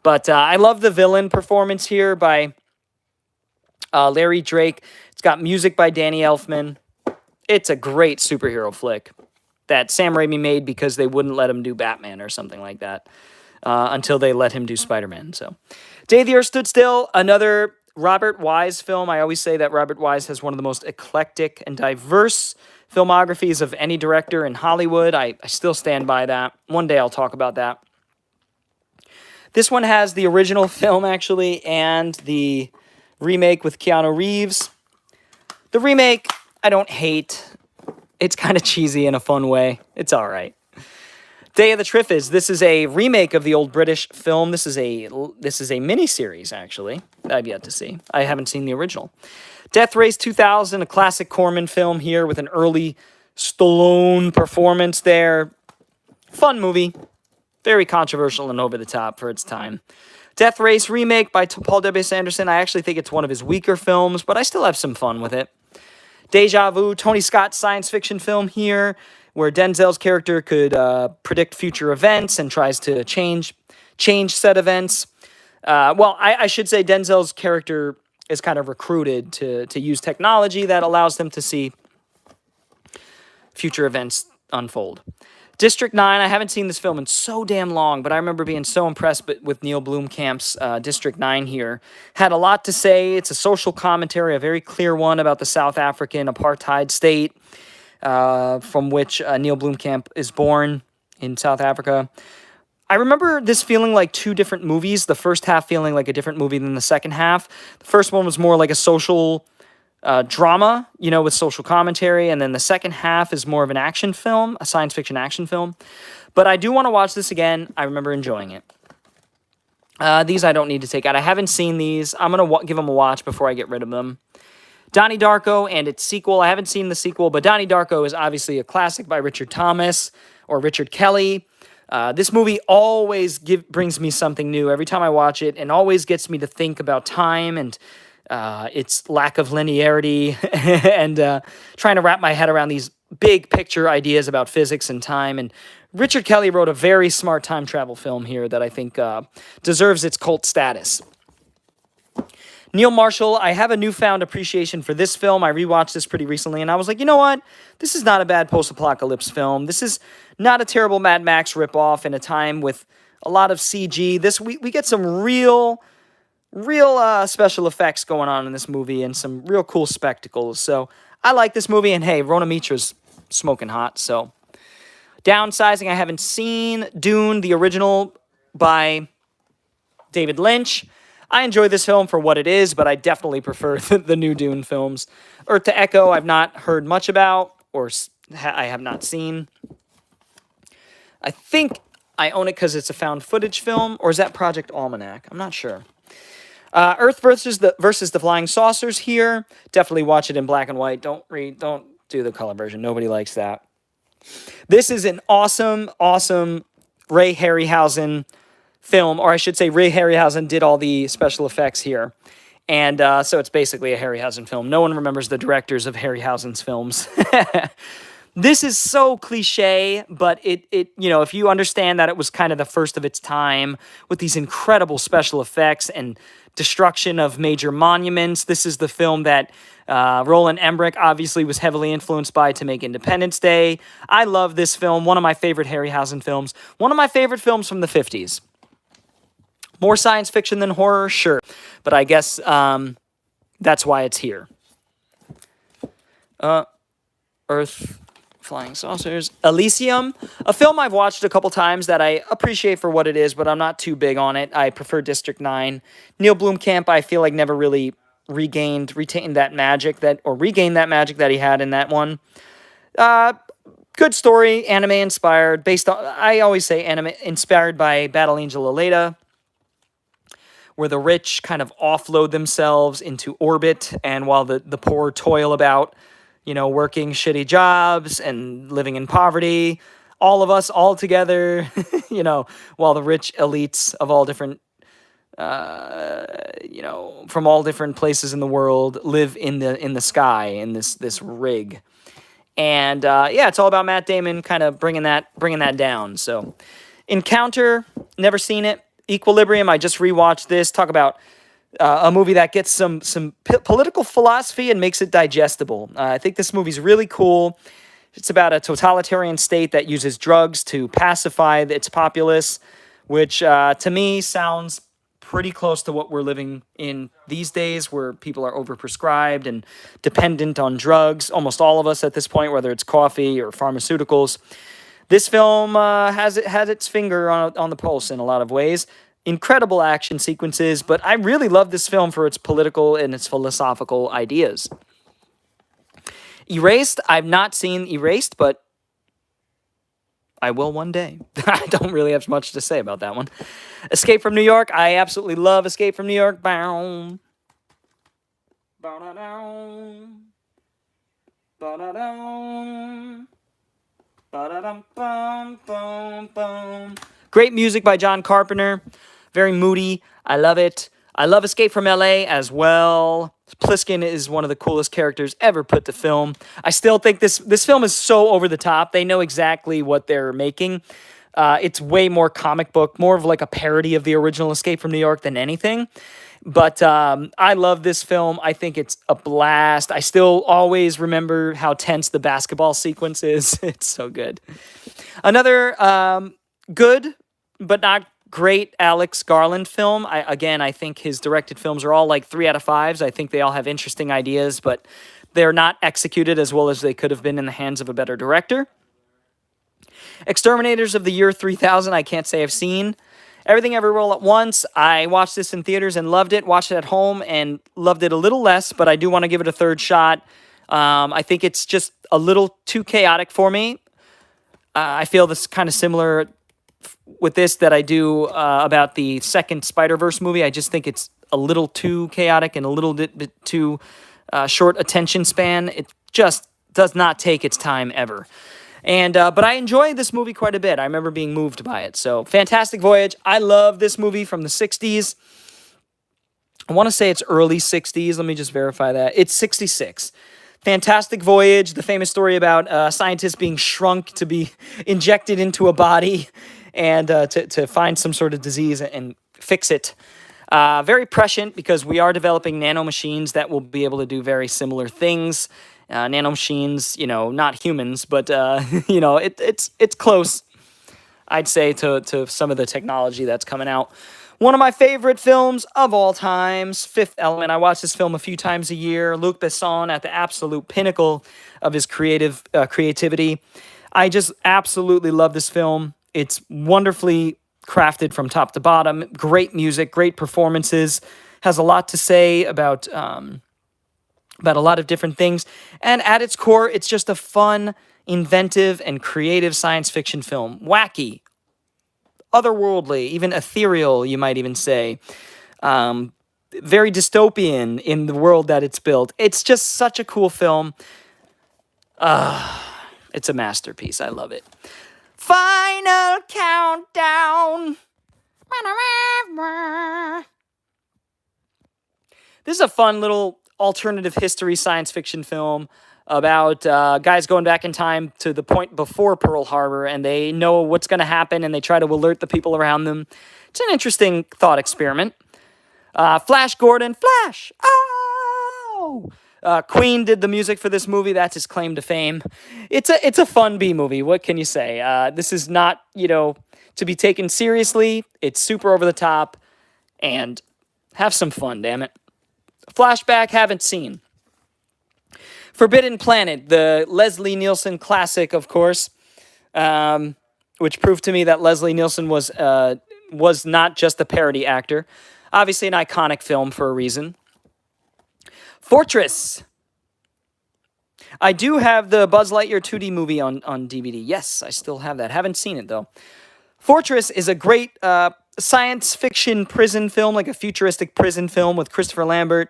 But I love the villain performance here by Larry Drake. It's got music by Danny Elfman. It's a great superhero flick that Sam Raimi made because they wouldn't let him do Batman or something like that until they let him do Spider-Man. So, Day the Earth Stood Still, another Robert Wise film. I always say that Robert Wise has one of the most eclectic and diverse filmographies of any director in Hollywood. I still stand by that. One day I'll talk about that. This one has the original film, actually, and the remake with Keanu Reeves. The remake, I don't hate. It's kind of cheesy in a fun way. It's all right. Day of the Triffids. This is a remake of the old British film. This is a miniseries, actually, that I've yet to see. I haven't seen the original. Death Race 2000, a classic Corman film here with an early Stallone performance there. Fun movie. Very controversial and over the top for its time. Death Race remake by Paul W. Sanderson. I actually think it's one of his weaker films, but I still have some fun with it. Deja Vu, Tony Scott's science fiction film here, where Denzel's character could predict future events and tries to change said events. I should say Denzel's character is kind of recruited to use technology that allows them to see future events unfold. District 9, I haven't seen this film in so damn long, but I remember being so impressed with Neil Blomkamp's District 9 here. Had a lot to say. It's a social commentary, a very clear one about the South African apartheid state from which Neil Blomkamp is born in South Africa. I remember this feeling like two different movies, the first half feeling like a different movie than the second half. The first one was more like a social drama, with social commentary, and then the second half is more of an action film, a science fiction action film. But I do want to watch this again. I remember enjoying it. These I don't need to take out. I haven't seen these. I'm going to give them a watch before I get rid of them. Donnie Darko and its sequel. I haven't seen the sequel, but Donnie Darko is obviously a classic by Richard Thomas or Richard Kelly. This movie always brings me something new every time I watch it, and always gets me to think about time and its lack of linearity and trying to wrap my head around these big picture ideas about physics and time. And Richard Kelly wrote a very smart time travel film here that I think deserves its cult status. Neil Marshall, I have a newfound appreciation for this film. I rewatched this pretty recently, and I was like, you know what? This is not a bad post-apocalypse film. This is not a terrible Mad Max ripoff in a time with a lot of CG. We get some real special effects going on in this movie and some real cool spectacles. So I like this movie, and hey, Rona Mitra's smoking hot. So downsizing, I haven't seen Dune, the original by David Lynch. I enjoy this film for what it is, but I definitely prefer the new Dune films. Earth to Echo, I've not heard much about, or I have not seen. I think I own it because it's a found footage film, or is that Project Almanac? I'm not sure. Earth versus the Flying Saucers here. Definitely watch it in black and white. Don't do the color version. Nobody likes that. This is an awesome Ray Harryhausen film, or I should say Ray Harryhausen did all the special effects here. And so it's basically a Harryhausen film. No one remembers the directors of Harryhausen's films. This is so cliche, but it if you understand that it was kind of the first of its time with these incredible special effects and destruction of major monuments, this is the film that Roland Emmerich obviously was heavily influenced by to make Independence Day. I love this film. One of my favorite Harryhausen films. One of my favorite films from the 50s. More science fiction than horror, sure. But I guess that's why it's here. Earth, Flying Saucers. Elysium, a film I've watched a couple times that I appreciate for what it is, but I'm not too big on it. I prefer District 9. Neil Blomkamp, I feel like never really retained that magic regained that magic that he had in that one. Good story, anime inspired, I always say anime inspired by Battle Angel Alita, where the rich kind of offload themselves into orbit, and while the poor toil about, working shitty jobs and living in poverty. all of us all together, while the rich elites of all different, from all different places in the world live in the sky in this rig. And it's all about Matt Damon kind of bringing that down. So, Encounter, never seen it. Equilibrium, I just rewatched this. Talk about a movie that gets some political philosophy and makes it digestible. I think this movie's really cool. It's about a totalitarian state that uses drugs to pacify its populace, which to me sounds pretty close to what we're living in these days, where people are overprescribed and dependent on drugs. Almost all of us at this point, whether it's coffee or pharmaceuticals. This film has its finger on the pulse in a lot of ways. Incredible action sequences, but I really love this film for its political and its philosophical ideas. Erased, I've not seen Erased, but I will one day. I don't really have much to say about that one. Escape from New York, I absolutely love Escape from New York. Bow. Ba-da-dum. Ba-da-dum. Ba-da-dum-bum-bum-bum. Great music by John Carpenter. Very moody. I love it. I love Escape from LA as well. Pliskin is one of the coolest characters ever put to film. I still think this film is so over the top. They know exactly what they're making. It's way more comic book, more of like a parody of the original Escape from New York than anything. But I love this film. I think it's a blast. I still always remember how tense the basketball sequence is. It's so good. Another good, but not great Alex Garland film. I think his directed films are all like 3 out of 5s. I think they all have interesting ideas, but they're not executed as well as they could have been in the hands of a better director. Exterminators of the Year 3000, I can't say I've seen. Everything Everywhere All at Once, I watched this in theaters and loved it. Watched it at home and loved it a little less, but I do want to give it a third shot. I think it's just a little too chaotic for me. I feel this kind of similar with this that I do about the second Spider-Verse movie. I just think it's a little too chaotic and a little bit too short attention span. It just does not take its time ever. And but I enjoy this movie quite a bit. I remember being moved by it. So, Fantastic Voyage. I love this movie from the 60s. I want to say it's early 60s. Let me just verify that. It's 66. Fantastic Voyage, the famous story about scientists being shrunk to be injected into a body and to find some sort of disease and fix it. Very prescient because we are developing nanomachines that will be able to do very similar things. Nanomachines, not humans, but, it's close, I'd say, to some of the technology that's coming out. One of my favorite films of all times, Fifth Element. I watch this film a few times a year. Luc Besson at the absolute pinnacle of his creativity. I just absolutely love this film. It's wonderfully crafted from top to bottom. Great music, great performances. Has a lot to say about a lot of different things. And at its core, it's just a fun, inventive, and creative science fiction film. Wacky, otherworldly, even ethereal, you might even say. Very dystopian in the world that it's built. It's just such a cool film. It's a masterpiece. I love it. Final countdown. This is a fun little alternative history science fiction film about guys going back in time to the point before Pearl Harbor, and they know what's going to happen, and they try to alert the people around them. It's an interesting thought experiment. Flash Gordon, Flash! Oh! Queen did the music for this movie. That's his claim to fame. It's a fun B-movie. What can you say? This is not, to be taken seriously. It's super over the top, and have some fun, damn it. Flashback, haven't seen. Forbidden Planet, the Leslie Nielsen classic, of course, which proved to me that Leslie Nielsen was not just a parody actor. Obviously an iconic film for a reason. Fortress. I do have the Buzz Lightyear 2D movie on DVD. Yes, I still have that. Haven't seen it, though. Fortress is a great science fiction prison film, like a futuristic prison film with Christopher Lambert.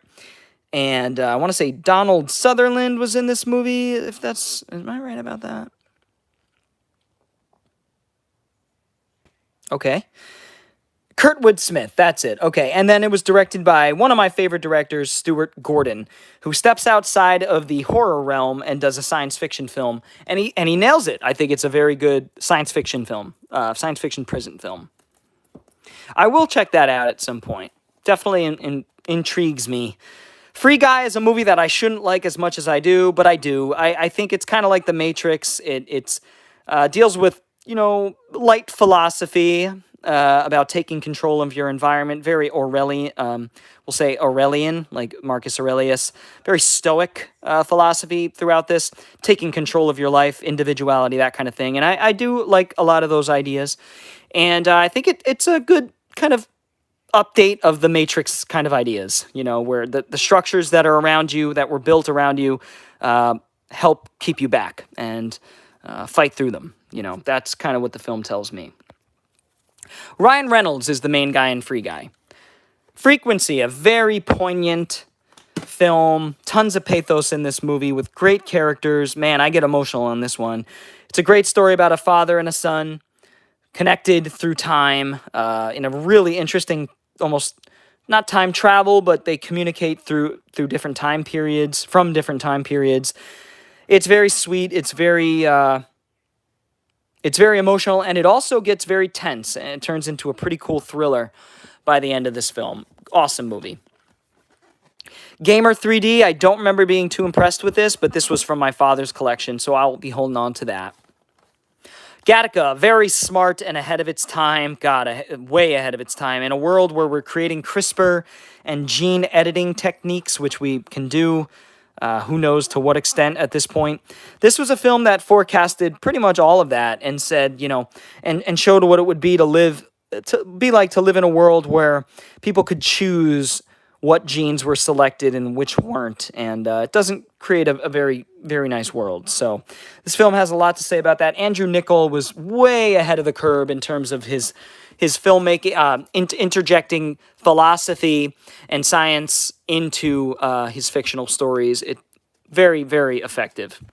And I want to say Donald Sutherland was in this movie, am I right about that? Okay. Kurtwood Smith, that's it. Okay, and then it was directed by one of my favorite directors, Stuart Gordon, who steps outside of the horror realm and does a science fiction film, and he nails it. I think it's a very good science fiction film, science fiction prison film. I will check that out at some point. Definitely intrigues me. Free Guy is a movie that I shouldn't like as much as I do, but I do. I think it's kind of like The Matrix. It deals with, light philosophy about taking control of your environment. Very Aurelian, we'll say Aurelian, like Marcus Aurelius. Very stoic philosophy throughout this. Taking control of your life, individuality, that kind of thing. And I do like a lot of those ideas. And I think it's a good kind of update of the Matrix kind of ideas, where the structures that are around you, that were built around you, help keep you back and fight through them. That's kind of what the film tells me. Ryan Reynolds is the main guy in Free Guy. Frequency, a very poignant film, tons of pathos in this movie with great characters. Man, I get emotional on this one. It's a great story about a father and a son connected through time in a really interesting, almost not time travel, but they communicate through different time periods, from different time periods. It's very sweet. It's very emotional, and it also gets very tense, and it turns into a pretty cool thriller by the end of this film. Awesome movie. Gamer 3D, I don't remember being too impressed with this, but this was from my father's collection, so I'll be holding on to that. Gattaca, very smart and ahead of its time. God, way ahead of its time. In a world where we're creating CRISPR and gene editing techniques, which we can do, who knows to what extent at this point. This was a film that forecasted pretty much all of that and said, and showed what it would be to live in a world where people could choose what genes were selected and which weren't, and it doesn't create a very, very nice world. So this film has a lot to say about that. Andrew Niccol was way ahead of the curve in terms of his filmmaking, interjecting philosophy and science into his fictional stories. It very, very effective.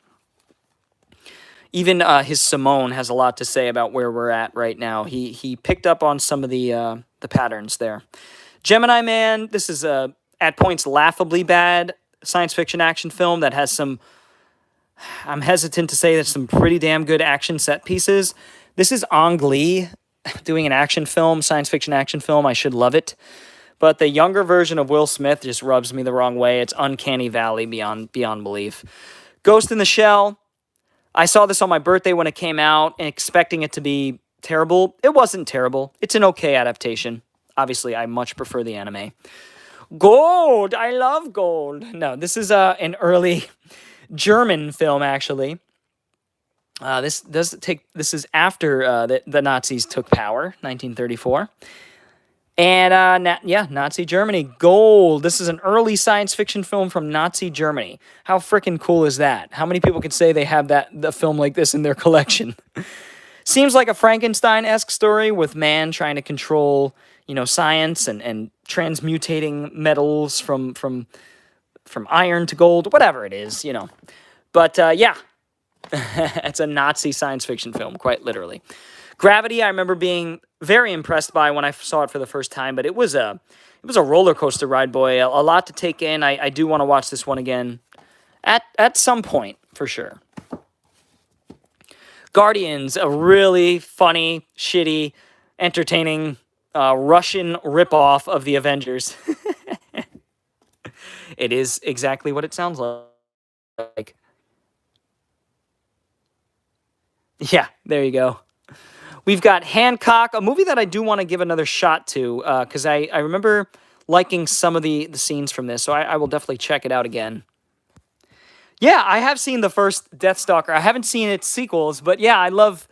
Even his Simone has a lot to say about where we're at right now. He picked up on some of the patterns there. Gemini Man, this is a, at points, laughably bad science fiction action film that has some, I'm hesitant to say there's some pretty damn good action set pieces. This is Ang Lee doing an action film, science fiction action film. I should love it. But the younger version of Will Smith just rubs me the wrong way. It's uncanny valley beyond belief. Ghost in the Shell, I saw this on my birthday when it came out and expecting it to be terrible. It wasn't terrible. It's an okay adaptation. Obviously, I much prefer the anime. Gold! I love Gold! No, this is an early German film, actually. This is after the Nazis took power, 1934. And, Nazi Germany. Gold! This is an early science fiction film from Nazi Germany. How freaking cool is that? How many people could say they have the film like this in their collection? Seems like a Frankenstein-esque story with man trying to control, science and transmutating metals from iron to gold, whatever it is, But, it's a Nazi science fiction film, quite literally. Gravity, I remember being very impressed by when I saw it for the first time, but it was a roller coaster ride, boy. A lot to take in. I do want to watch this one again at some point, for sure. Guardians, a really funny, shitty, entertaining Russian ripoff of the Avengers. It is exactly what it sounds like. Yeah, there you go. We've got Hancock, a movie that I do want to give another shot to, because I remember liking some of the scenes from this, so I will definitely check it out again. Yeah, I have seen the first Deathstalker. I haven't seen its sequels, but yeah, I love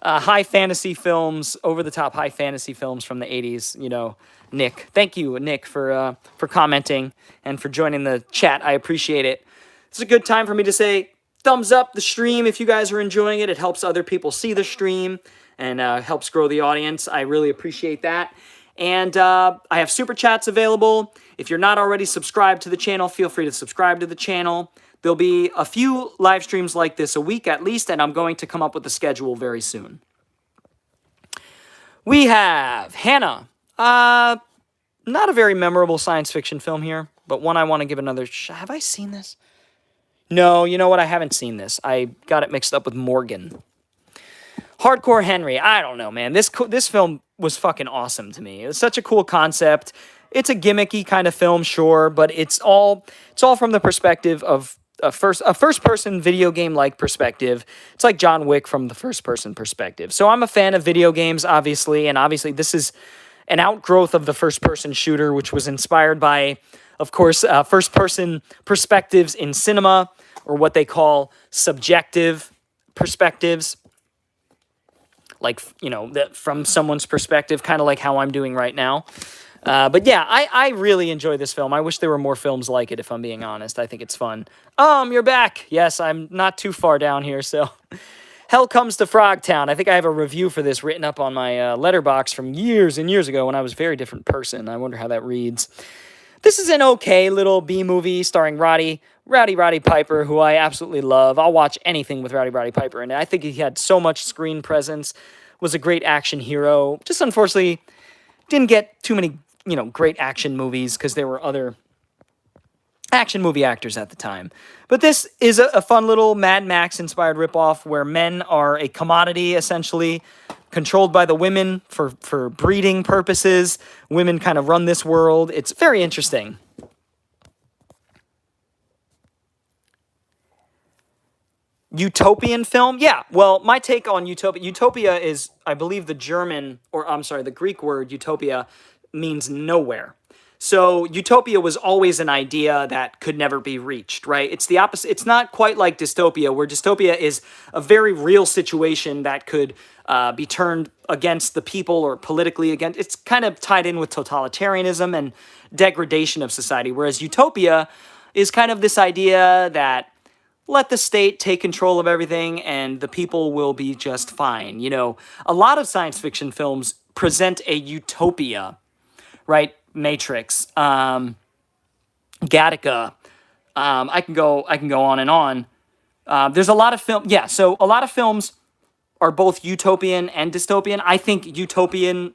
high fantasy films, over-the-top high fantasy films from the 80s, Nick. Thank you, Nick, for commenting and for joining the chat. I appreciate it. It's a good time for me to say thumbs up the stream if you guys are enjoying it. It helps other people see the stream and helps grow the audience. I really appreciate that. And I have super chats available. If you're not already subscribed to the channel, feel free to subscribe to the channel. There'll be a few live streams like this a week at least, and I'm going to come up with a schedule very soon. We have Hannah. Not a very memorable science fiction film here, but one I want to give another shot. Have I seen this? No, you know what? I haven't seen this. I got it mixed up with Morgan. Hardcore Henry. I don't know, man. This film was fucking awesome to me. It was such a cool concept. It's a gimmicky kind of film, sure, but it's all from the perspective of a first-person video game-like perspective. It's like John Wick from the first-person perspective. So I'm a fan of video games, obviously, and obviously this is an outgrowth of the first-person shooter, which was inspired by, of course, first-person perspectives in cinema, or what they call subjective perspectives. Like, from someone's perspective, kind of like how I'm doing right now. But yeah, I really enjoy this film. I wish there were more films like it, if I'm being honest. I think it's fun. You're back. Yes, I'm not too far down here, so... Hell Comes to Frogtown. I think I have a review for this written up on my letterbox from years and years ago when I was a very different person. I wonder how that reads. This is an okay little B-movie starring Rowdy Piper, who I absolutely love. I'll watch anything with Rowdy Piper, and I think he had so much screen presence, was a great action hero. Just unfortunately didn't get too many, great action movies because there were other action movie actors at the time. But this is a fun little Mad Max-inspired ripoff where men are a commodity, essentially, controlled by the women for breeding purposes. Women kind of run this world. It's very interesting. Utopian film? Yeah, well, my take on Utopia is, I believe the the Greek word Utopia means nowhere. So Utopia was always an idea that could never be reached, right? It's the opposite. It's not quite like Dystopia, where Dystopia is a very real situation that could be turned against the people or politically against. It's kind of tied in with totalitarianism and degradation of society, whereas Utopia is kind of this idea that let the state take control of everything and the people will be just fine. A lot of science fiction films present a utopia, right? Matrix, Gattaca. I can go on and on. There's a lot of so a lot of films are both utopian and dystopian. I think utopian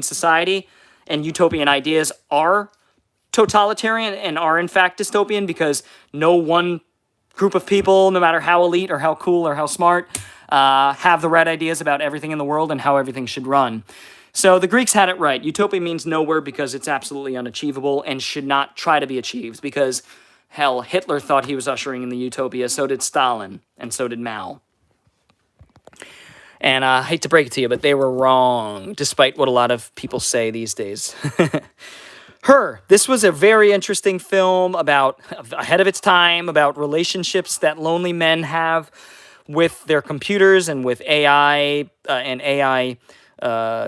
society and utopian ideas are totalitarian and are in fact dystopian because no one group of people, no matter how elite or how cool or how smart, have the right ideas about everything in the world and how everything should run. So the Greeks had it right. Utopia means nowhere because it's absolutely unachievable and should not try to be achieved because, hell, Hitler thought he was ushering in the utopia, so did Stalin, and so did Mao. And I hate to break it to you, but they were wrong, despite what a lot of people say these days. Her. This was a very interesting film ahead of its time, about relationships that lonely men have with their computers and with AI and AI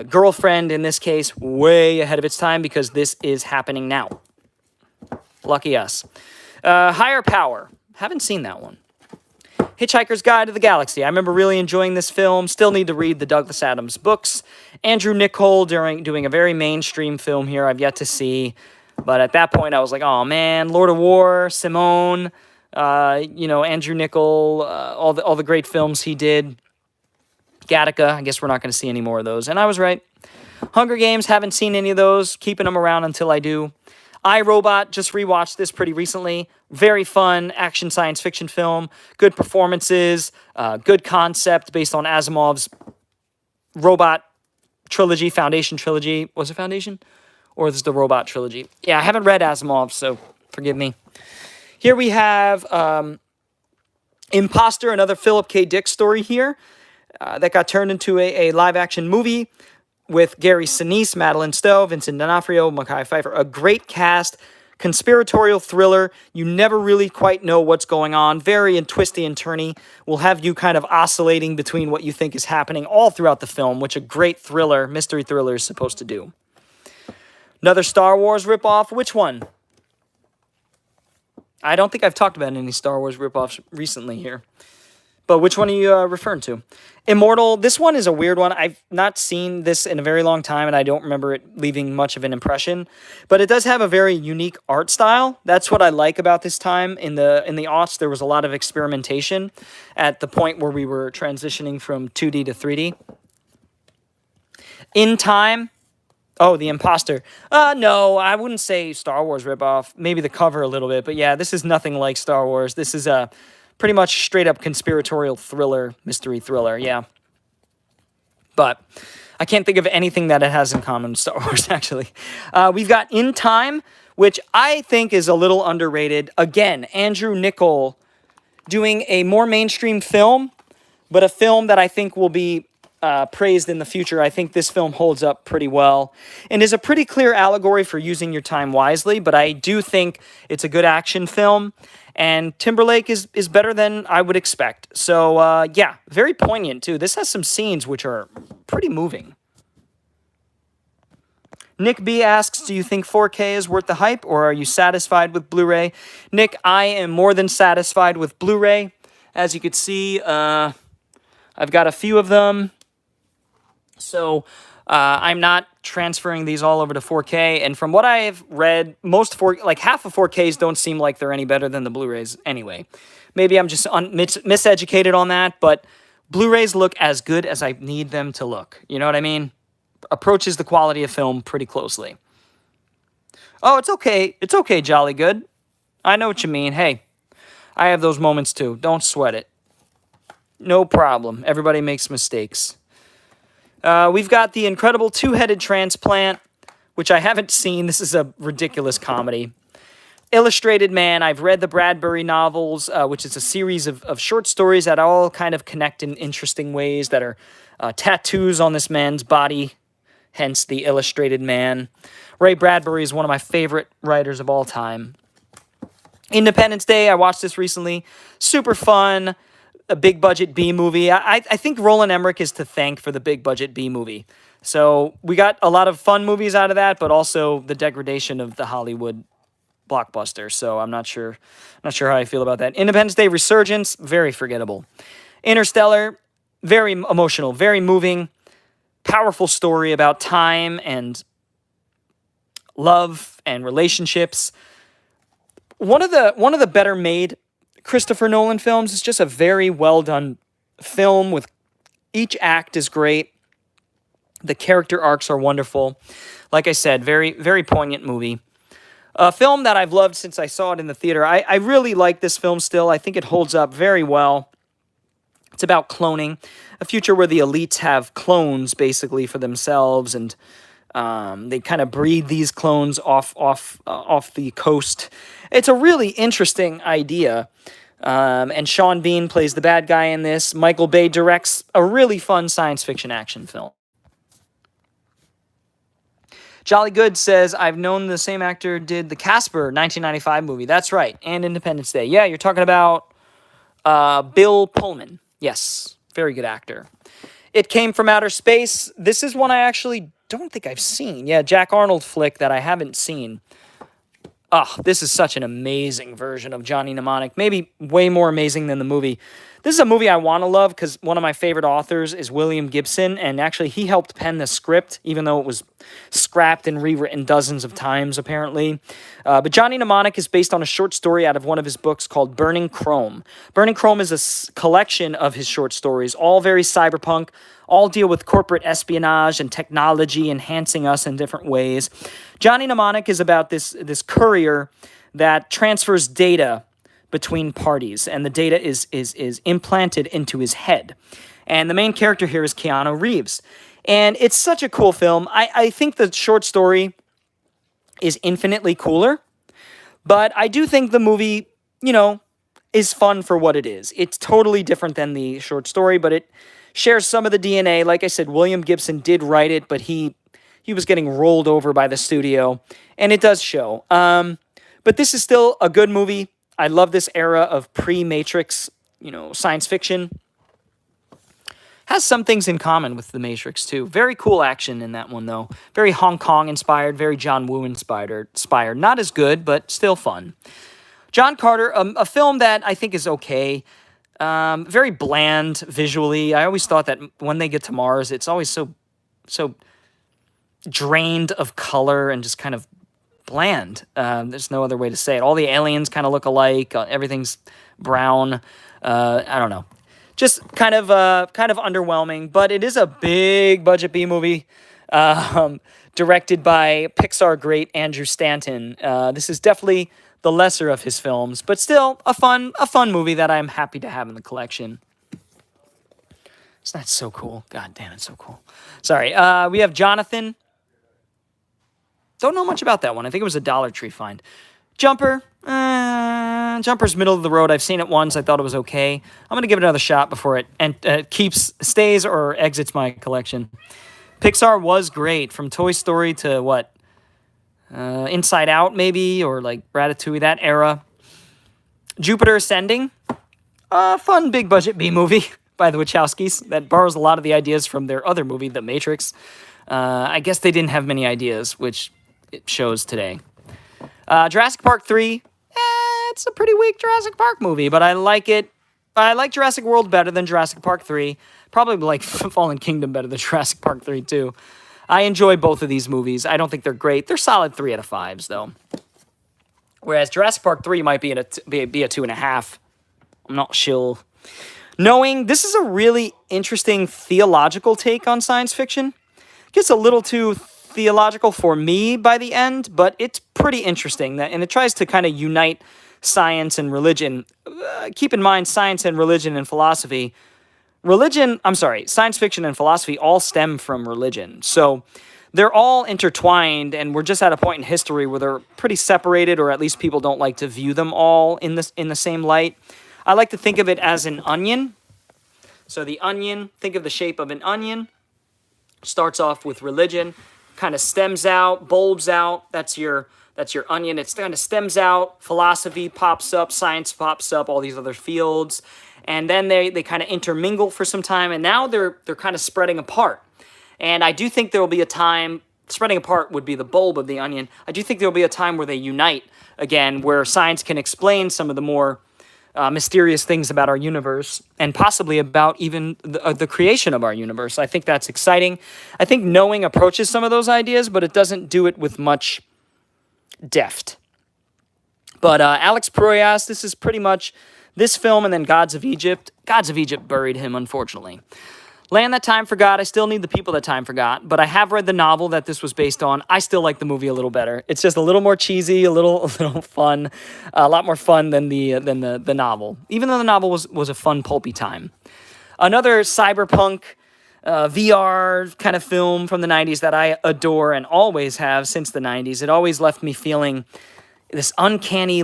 girlfriend, in this case, way ahead of its time because this is happening now. Lucky us. Higher Power. Haven't seen that one. Hitchhiker's Guide to the Galaxy. I remember really enjoying this film. Still need to read the Douglas Adams books. Andrew Niccol doing a very mainstream film here I've yet to see. But at that point, I was like, oh man, Lord of War, Simone, Andrew Niccol, all the great films he did. Gattaca, I guess we're not going to see any more of those. And I was right. Hunger Games, haven't seen any of those. Keeping them around until I do. I, Robot, just rewatched this pretty recently. Very fun action science fiction film. Good performances. Good concept based on Asimov's Robot trilogy, Foundation trilogy. Was it Foundation? Or is it the Robot trilogy? Yeah, I haven't read Asimov, so forgive me. Here we have Imposter, another Philip K. Dick story here. That got turned into a live-action movie with Gary Sinise, Madeline Stowe, Vincent D'Onofrio, Mekhi Phifer. A great cast, conspiratorial thriller. You never really quite know what's going on. Very twisty and turny. Will have you kind of oscillating between what you think is happening all throughout the film, which a great thriller, mystery thriller, is supposed to do. Another Star Wars ripoff. Which one? I don't think I've talked about any Star Wars ripoffs recently here. But which one are you referring to? Immortal. This one is a weird one. I've not seen this in a very long time, and I don't remember it leaving much of an impression. But it does have a very unique art style. That's what I like about this time. In the aughts, there was a lot of experimentation at the point where we were transitioning from 2D to 3D. In Time. Oh, The Imposter. No, I wouldn't say Star Wars ripoff. Maybe the cover a little bit, but yeah, this is nothing like Star Wars. This is a pretty much straight up conspiratorial thriller, mystery thriller, yeah. But I can't think of anything that it has in common with Star Wars, actually. We've got In Time, which I think is a little underrated. Again, Andrew Niccol doing a more mainstream film, but a film that I think will be praised in the future. I think this film holds up pretty well and is a pretty clear allegory for using your time wisely, but I do think it's a good action film, and Timberlake is better than I would expect. So, yeah, very poignant, too. This has some scenes which are pretty moving. Nick B asks, do you think 4K is worth the hype, or are you satisfied with Blu-ray? Nick, I am more than satisfied with Blu-ray. As you can see, I've got a few of them. So I'm not transferring these all over to 4K. And from what I've read, half of 4Ks don't seem like they're any better than the Blu-rays anyway. Maybe I'm just miseducated on that, but Blu-rays look as good as I need them to look. You know what I mean? Approaches the quality of film pretty closely. Oh, it's okay. It's okay, Jolly Good. I know what you mean. Hey, I have those moments too. Don't sweat it. No problem. Everybody makes mistakes. We've got The Incredible Two-Headed Transplant, which I haven't seen. This is a ridiculous comedy. Illustrated Man. I've read the Bradbury novels, which is a series of short stories that all kind of connect in interesting ways that are tattoos on this man's body, hence The Illustrated Man. Ray Bradbury is one of my favorite writers of all time. Independence Day, I watched this recently. Super fun. A big budget B movie. I think Roland Emmerich is to thank for the big budget B movie. So we got a lot of fun movies out of that, but also the degradation of the Hollywood blockbuster. So I'm not sure how I feel about that. Independence Day Resurgence, very forgettable. Interstellar, very emotional, very moving, powerful story about time and love and relationships. One of the better made Christopher Nolan films. Is just a very well done film with each act is great. The character arcs are wonderful. Like I said, very, very poignant movie. A film that I've loved since I saw it in the theater. I really like this film still. I think it holds up very well. It's about cloning, a future where the elites have clones basically for themselves, and they kind of breed these clones off the coast. It's a really interesting idea. And Sean Bean plays the bad guy in this. Michael Bay directs a really fun science fiction action film. Jolly Good says, I've known the same actor did the Casper 1995 movie. That's right. And Independence Day. Yeah, you're talking about Bill Pullman. Yes, very good actor. It Came from Outer Space. This is one I actually don't think I've seen. Yeah, Jack Arnold flick that I haven't seen. Oh, this is such an amazing version of Johnny Mnemonic. Maybe way more amazing than the movie. This is a movie I want to love because one of my favorite authors is William Gibson, and actually he helped pen the script, even though it was scrapped and rewritten dozens of times, apparently. But Johnny Mnemonic is based on a short story out of one of his books called Burning Chrome. Burning Chrome is a collection of his short stories, all very cyberpunk, all deal with corporate espionage and technology enhancing us in different ways. Johnny Mnemonic is about this courier that transfers data between parties, and the data is implanted into his head. And the main character here is Keanu Reeves. And it's such a cool film. I think the short story is infinitely cooler, but I do think the movie, is fun for what it is. It's totally different than the short story, but it shares some of the DNA. Like I said, William Gibson did write it, but he was getting rolled over by the studio, and it does show. But this is still a good movie. I love this era of pre-Matrix, science fiction. Has some things in common with The Matrix, too. Very cool action in that one, though. Very Hong Kong inspired, very John Woo inspired. Not as good, but still fun. John Carter, a film that I think is okay. Very bland visually. I always thought that when they get to Mars, it's always so drained of color and just kind of bland. There's no other way to say it. All the aliens kind of look alike. Everything's brown. I don't know. Just kind of underwhelming, but it is a big budget B movie. directed by Pixar great Andrew Stanton. This is definitely the lesser of his films, but still a fun movie that I'm happy to have in the collection. That's so cool. God damn, it's so cool. Sorry. We have Jonathan. Don't know much about that one. I think it was a Dollar Tree find. Jumper. Jumper's middle of the road. I've seen it once. I thought it was okay. I'm going to give it another shot before it stays or exits my collection. Pixar was great. From Toy Story to what? Inside Out, maybe, or like Ratatouille, that era. Jupiter Ascending. Fun big budget B movie by the Wachowskis that borrows a lot of the ideas from their other movie, The Matrix. I guess they didn't have many ideas, which it shows today. Jurassic Park 3, it's a pretty weak Jurassic Park movie, but I like it. I like Jurassic World better than Jurassic Park 3. Probably like Fallen Kingdom better than Jurassic Park 3, too. I enjoy both of these movies. I don't think they're great. They're solid 3 out of 5s, though. Whereas Jurassic Park 3 might be a 2.5. I'm not sure. Knowing this is a really interesting theological take on science fiction. Gets a little too theological for me by the end, but it's pretty interesting. And it tries to kind of unite science and religion. Keep in mind, science and religion and philosophy. Science fiction and philosophy all stem from religion. So they're all intertwined, and we're just at a point in history where they're pretty separated, or at least people don't like to view them all in the same light. I like to think of it as an onion. So the onion, think of the shape of an onion. Starts off with religion, kind of stems out, bulbs out. That's your onion. It kind of stems out. Philosophy pops up, science pops up, all these other fields, and then they kind of intermingle for some time, and now they're kind of spreading apart. And I do think there will be a time. Spreading apart would be the bulb of the onion. I do think there will be a time where they unite again, where science can explain some of the more mysterious things about our universe, and possibly about even the creation of our universe. I think that's exciting. I think Knowing approaches some of those ideas, but it doesn't do it with much deft. But Alex Proyas, this is pretty much this film and then Gods of Egypt. Gods of Egypt buried him, unfortunately. Land That Time Forgot, I still need The People That Time Forgot, but I have read the novel that this was based on. I still like the movie a little better. It's just a little more cheesy, a little fun, a lot more fun than the novel. Even though the novel was a fun, pulpy time. Another cyberpunk VR kind of film from the 90s that I adore and always have since the 90s. It always left me feeling this uncanny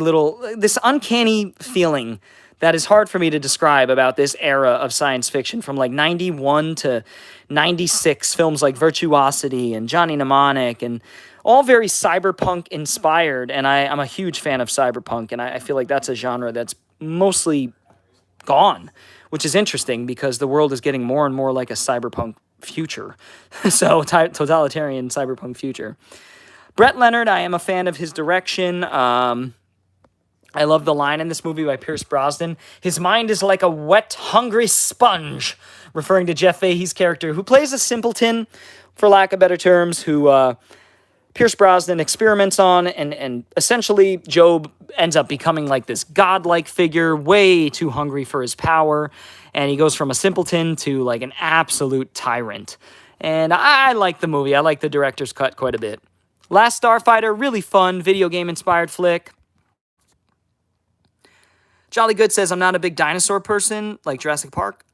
feeling that is hard for me to describe about this era of science fiction from like 91 to 96, films like Virtuosity and Johnny Mnemonic, and all very cyberpunk inspired. And I'm a huge fan of cyberpunk, and I feel like that's a genre that's mostly gone, which is interesting because the world is getting more and more like a cyberpunk future. So totalitarian cyberpunk future. Brett Leonard, I am a fan of his direction. I love the line in this movie by Pierce Brosnan. His mind is like a wet, hungry sponge, referring to Jeff Fahey's character, who plays a simpleton, for lack of better terms, who Pierce Brosnan experiments on, and essentially Job ends up becoming like this godlike figure, way too hungry for his power, and he goes from a simpleton to like an absolute tyrant. And I like the movie. I like the director's cut quite a bit. Last Starfighter, really fun, video game-inspired flick. Jolly Good says, I'm not a big dinosaur person, like Jurassic Park,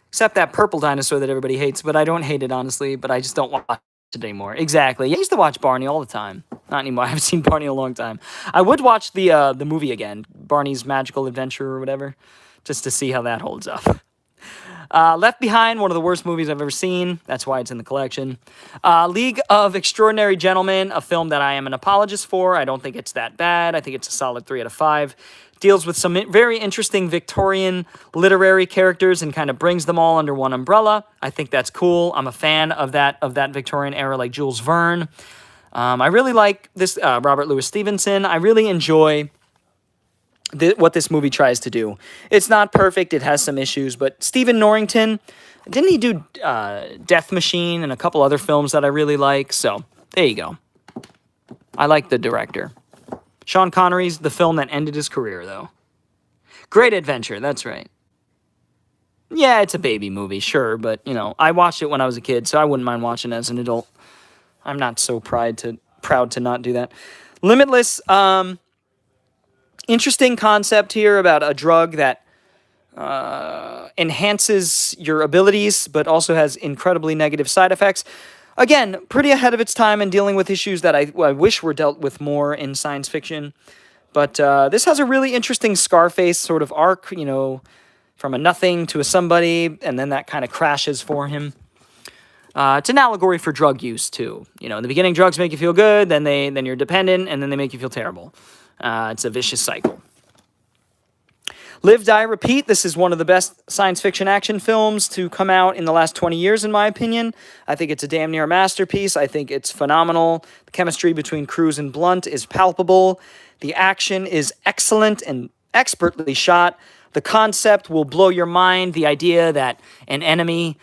except that purple dinosaur that everybody hates, but I don't hate it, honestly, but I just don't watch it anymore. Exactly. I used to watch Barney all the time. Not anymore. I haven't seen Barney in a long time. I would watch the movie again, Barney's Magical Adventure or whatever, just to see how that holds up. Left Behind, one of the worst movies I've ever seen. That's why it's in the collection. League of Extraordinary Gentlemen, a film that I am an apologist for. I don't think it's that bad. I think it's a solid 3 out of 5. Deals with some very interesting Victorian literary characters and kind of brings them all under one umbrella. I think that's cool. I'm a fan of that Victorian era, like Jules Verne. I really like this Robert Louis Stevenson. I really enjoy what this movie tries to do. It's not perfect. It has some issues, but Stephen Norrington, didn't he do Death Machine and a couple other films that I really like? So there you go. I like the director. Sean Connery's the film that ended his career, though. Great Adventure, that's right. Yeah, it's a baby movie, sure, but, I watched it when I was a kid, so I wouldn't mind watching it as an adult. I'm not so proud to not do that. Limitless, interesting concept here about a drug that enhances your abilities, but also has incredibly negative side effects. Again, pretty ahead of its time in dealing with issues that I wish were dealt with more in science fiction. But this has a really interesting Scarface sort of arc, you know, from a nothing to a somebody, and then that kind of crashes for him. It's an allegory for drug use, too. You know, in the beginning, drugs make you feel good, then you're dependent, and then they make you feel terrible. It's a vicious cycle. Live, Die, Repeat. This is one of the best science fiction action films to come out in the last 20 years, in my opinion. I think it's a damn near masterpiece. I think it's phenomenal. The chemistry between Cruise and Blunt is palpable. The action is excellent and expertly shot. The concept will blow your mind. The idea that an enemy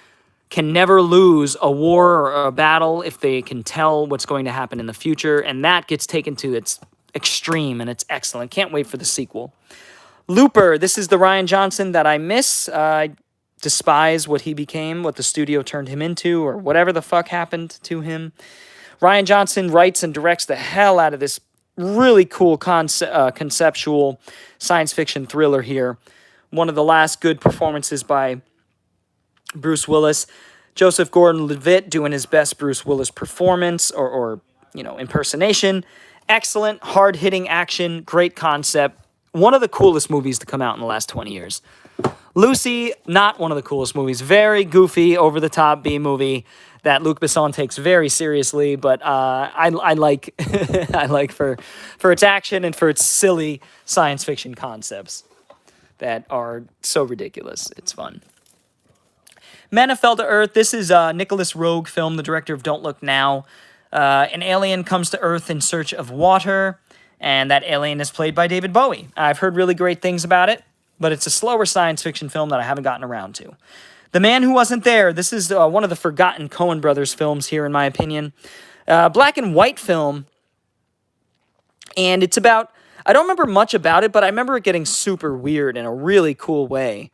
can never lose a war or a battle if they can tell what's going to happen in the future. And that gets taken to its extreme, and it's excellent. Can't wait for the sequel. Looper, this is the Rian Johnson that I miss. I despise what he became, what the studio turned him into, or whatever the fuck happened to him. Rian Johnson writes and directs the hell out of this really cool conceptual science fiction thriller here. One of the last good performances by Bruce Willis. Joseph Gordon-Levitt doing his best Bruce Willis performance or impersonation. Excellent, hard-hitting action, great concept. One of the coolest movies to come out in the last 20 years. Lucy, not one of the coolest movies. Very goofy, over-the-top B-movie that Luc Besson takes very seriously, but I like I like for its action and for its silly science fiction concepts that are so ridiculous. It's fun. Men Have Fell to Earth. This is a Nicholas Roeg film, the director of Don't Look Now. An alien comes to Earth in search of water, and that alien is played by David Bowie. I've heard really great things about it, but it's a slower science fiction film that I haven't gotten around to. The Man Who Wasn't There. This is one of the forgotten Coen Brothers films here, in my opinion. Black and white film, and it's about... I don't remember much about it, but I remember it getting super weird in a really cool way.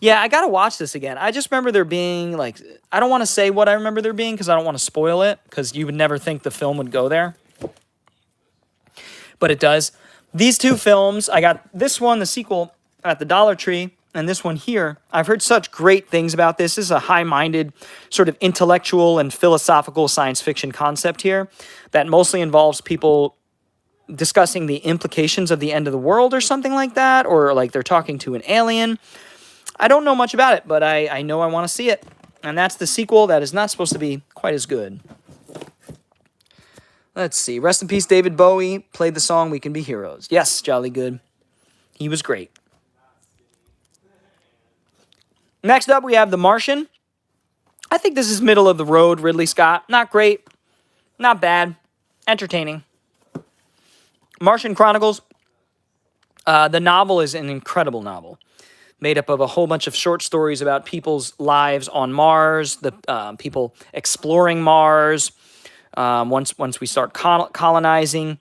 Yeah, I gotta watch this again. I just remember there being, like... I don't want to say what I remember there being, because I don't want to spoil it, because you would never think the film would go there. But it does. These two films, I got this one, the sequel, at the Dollar Tree, and this one here. I've heard such great things about this. This is a high-minded, sort of intellectual and philosophical science fiction concept here that mostly involves people discussing the implications of the end of the world or something like that, or like they're talking to an alien. I don't know much about it, but I know I want to see it. And that's the sequel that is not supposed to be quite as good. Let's see. Rest in peace, David Bowie. Played the song We Can Be Heroes. Yes, jolly good. He was great. Next up, we have The Martian. I think this is middle of the road, Ridley Scott. Not great. Not bad. Entertaining. Martian Chronicles. The novel is an incredible novel, made up of a whole bunch of short stories about people's lives on Mars, the people exploring Mars. Once we start colonizing,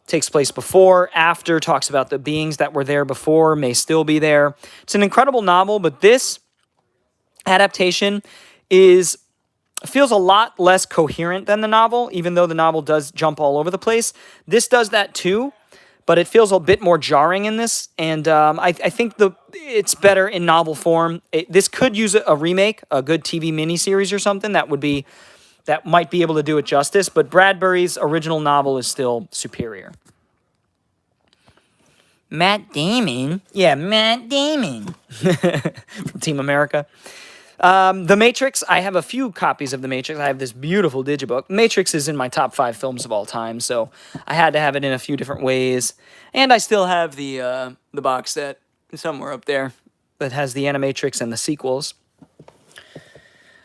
takes place before, after, talks about the beings that were there before, may still be there. It's an incredible novel, but this adaptation feels a lot less coherent than the novel, even though the novel does jump all over the place. This does that too, but it feels a bit more jarring in this, and I think it's better in novel form. This could use a remake, a good TV miniseries or something that might be able to do it justice, but Bradbury's original novel is still superior. Matt Damon? Yeah, Matt Damon. From Team America. The Matrix, I have a few copies of The Matrix. I have this beautiful digibook. Matrix is in my top 5 films of all time, so I had to have it in a few different ways. And I still have the box set somewhere up there that has the Animatrix and the sequels.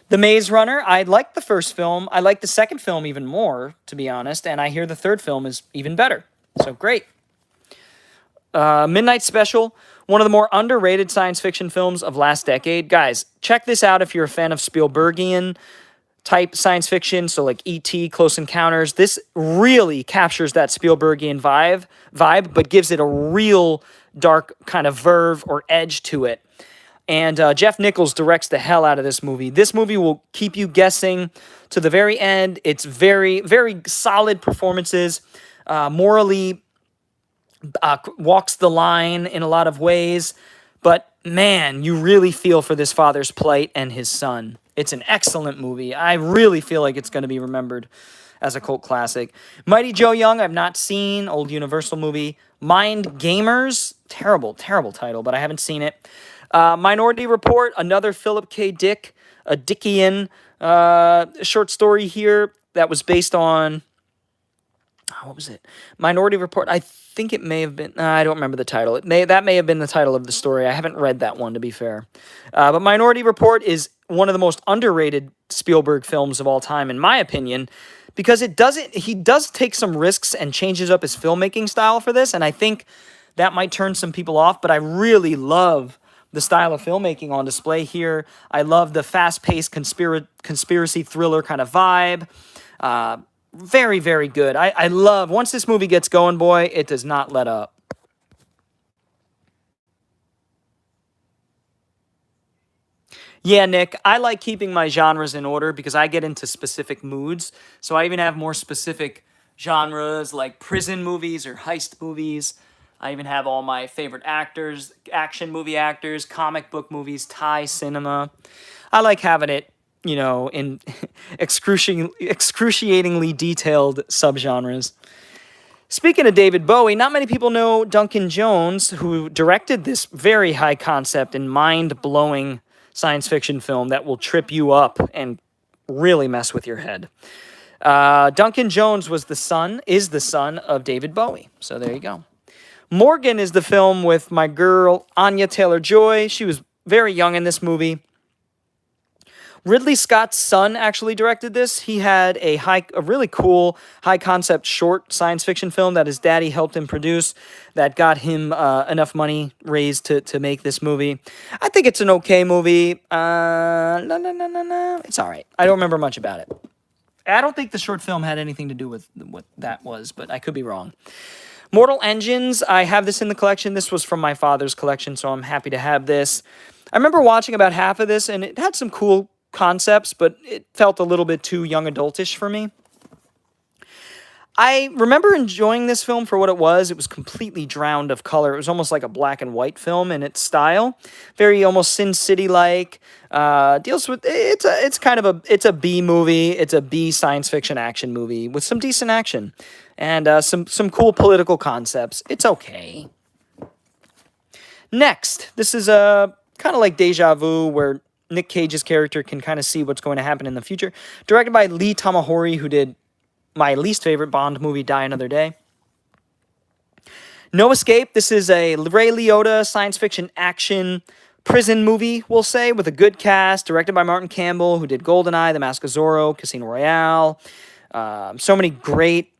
The Maze Runner, I liked the first film. I like the second film even more, to be honest, and I hear the third film is even better. So great. Midnight Special, one of the more underrated science fiction films of last decade. Guys, check this out if you're a fan of Spielbergian type science fiction, so like E.T., Close Encounters. This really captures that Spielbergian vibe, but gives it a real dark kind of verve or edge to it. And Jeff Nichols directs the hell out of this movie. This movie will keep you guessing to the very end. It's very, very solid performances. Morally walks the line in a lot of ways. But man, you really feel for this father's plight and his son. It's an excellent movie. I really feel like it's going to be remembered as a cult classic. Mighty Joe Young, I've not seen. Old Universal movie. Mind Gamers, terrible, terrible title, but I haven't seen it. Minority Report, another Philip K. Dick, a Dickian short story here that was based on, what was it? Minority Report, I think it may have been, I don't remember the title. That may have been the title of the story. I haven't read that one, to be fair. But Minority Report is one of the most underrated Spielberg films of all time, in my opinion, because he does take some risks and changes up his filmmaking style for this, and I think that might turn some people off, but I really love the style of filmmaking on display here. I love the fast-paced conspiracy thriller kind of vibe. Very, very good. I love, once this movie gets going, boy, it does not let up. Yeah, Nick, I like keeping my genres in order because I get into specific moods. So I even have more specific genres like prison movies or heist movies. I even have all my favorite actors, action movie actors, comic book movies, Thai cinema. I like having it, in excruciatingly detailed subgenres. Speaking of David Bowie, not many people know Duncan Jones, who directed this very high concept and mind-blowing science fiction film that will trip you up and really mess with your head. Duncan Jones is the son of David Bowie. So there you go. Morgan is the film with my girl, Anya Taylor-Joy. She was very young in this movie. Ridley Scott's son actually directed this. He had a really cool high-concept short science fiction film that his daddy helped him produce that got him enough money raised to make this movie. I think it's an okay movie. No. It's all right. I don't remember much about it. I don't think the short film had anything to do with what that was, but I could be wrong. Mortal Engines, I have this in the collection. This was from my father's collection, so I'm happy to have this. I remember watching about half of this, and it had some cool concepts, but it felt a little bit too young adultish for me. I remember enjoying this film for what it was. It was completely drowned of color. It was almost like a black and white film in its style. Very almost Sin City-like. Deals with, it's a B movie. It's a B science fiction action movie with some decent action and some cool political concepts. It's okay. Next, this is kind of like Deja Vu, where Nick Cage's character can kind of see what's going to happen in the future. Directed by Lee Tamahori, who did my least favorite Bond movie, Die Another Day. No Escape. This is a Ray Liotta science fiction action prison movie, we'll say, with a good cast. Directed by Martin Campbell, who did GoldenEye, The Mask of Zorro, Casino Royale. So many great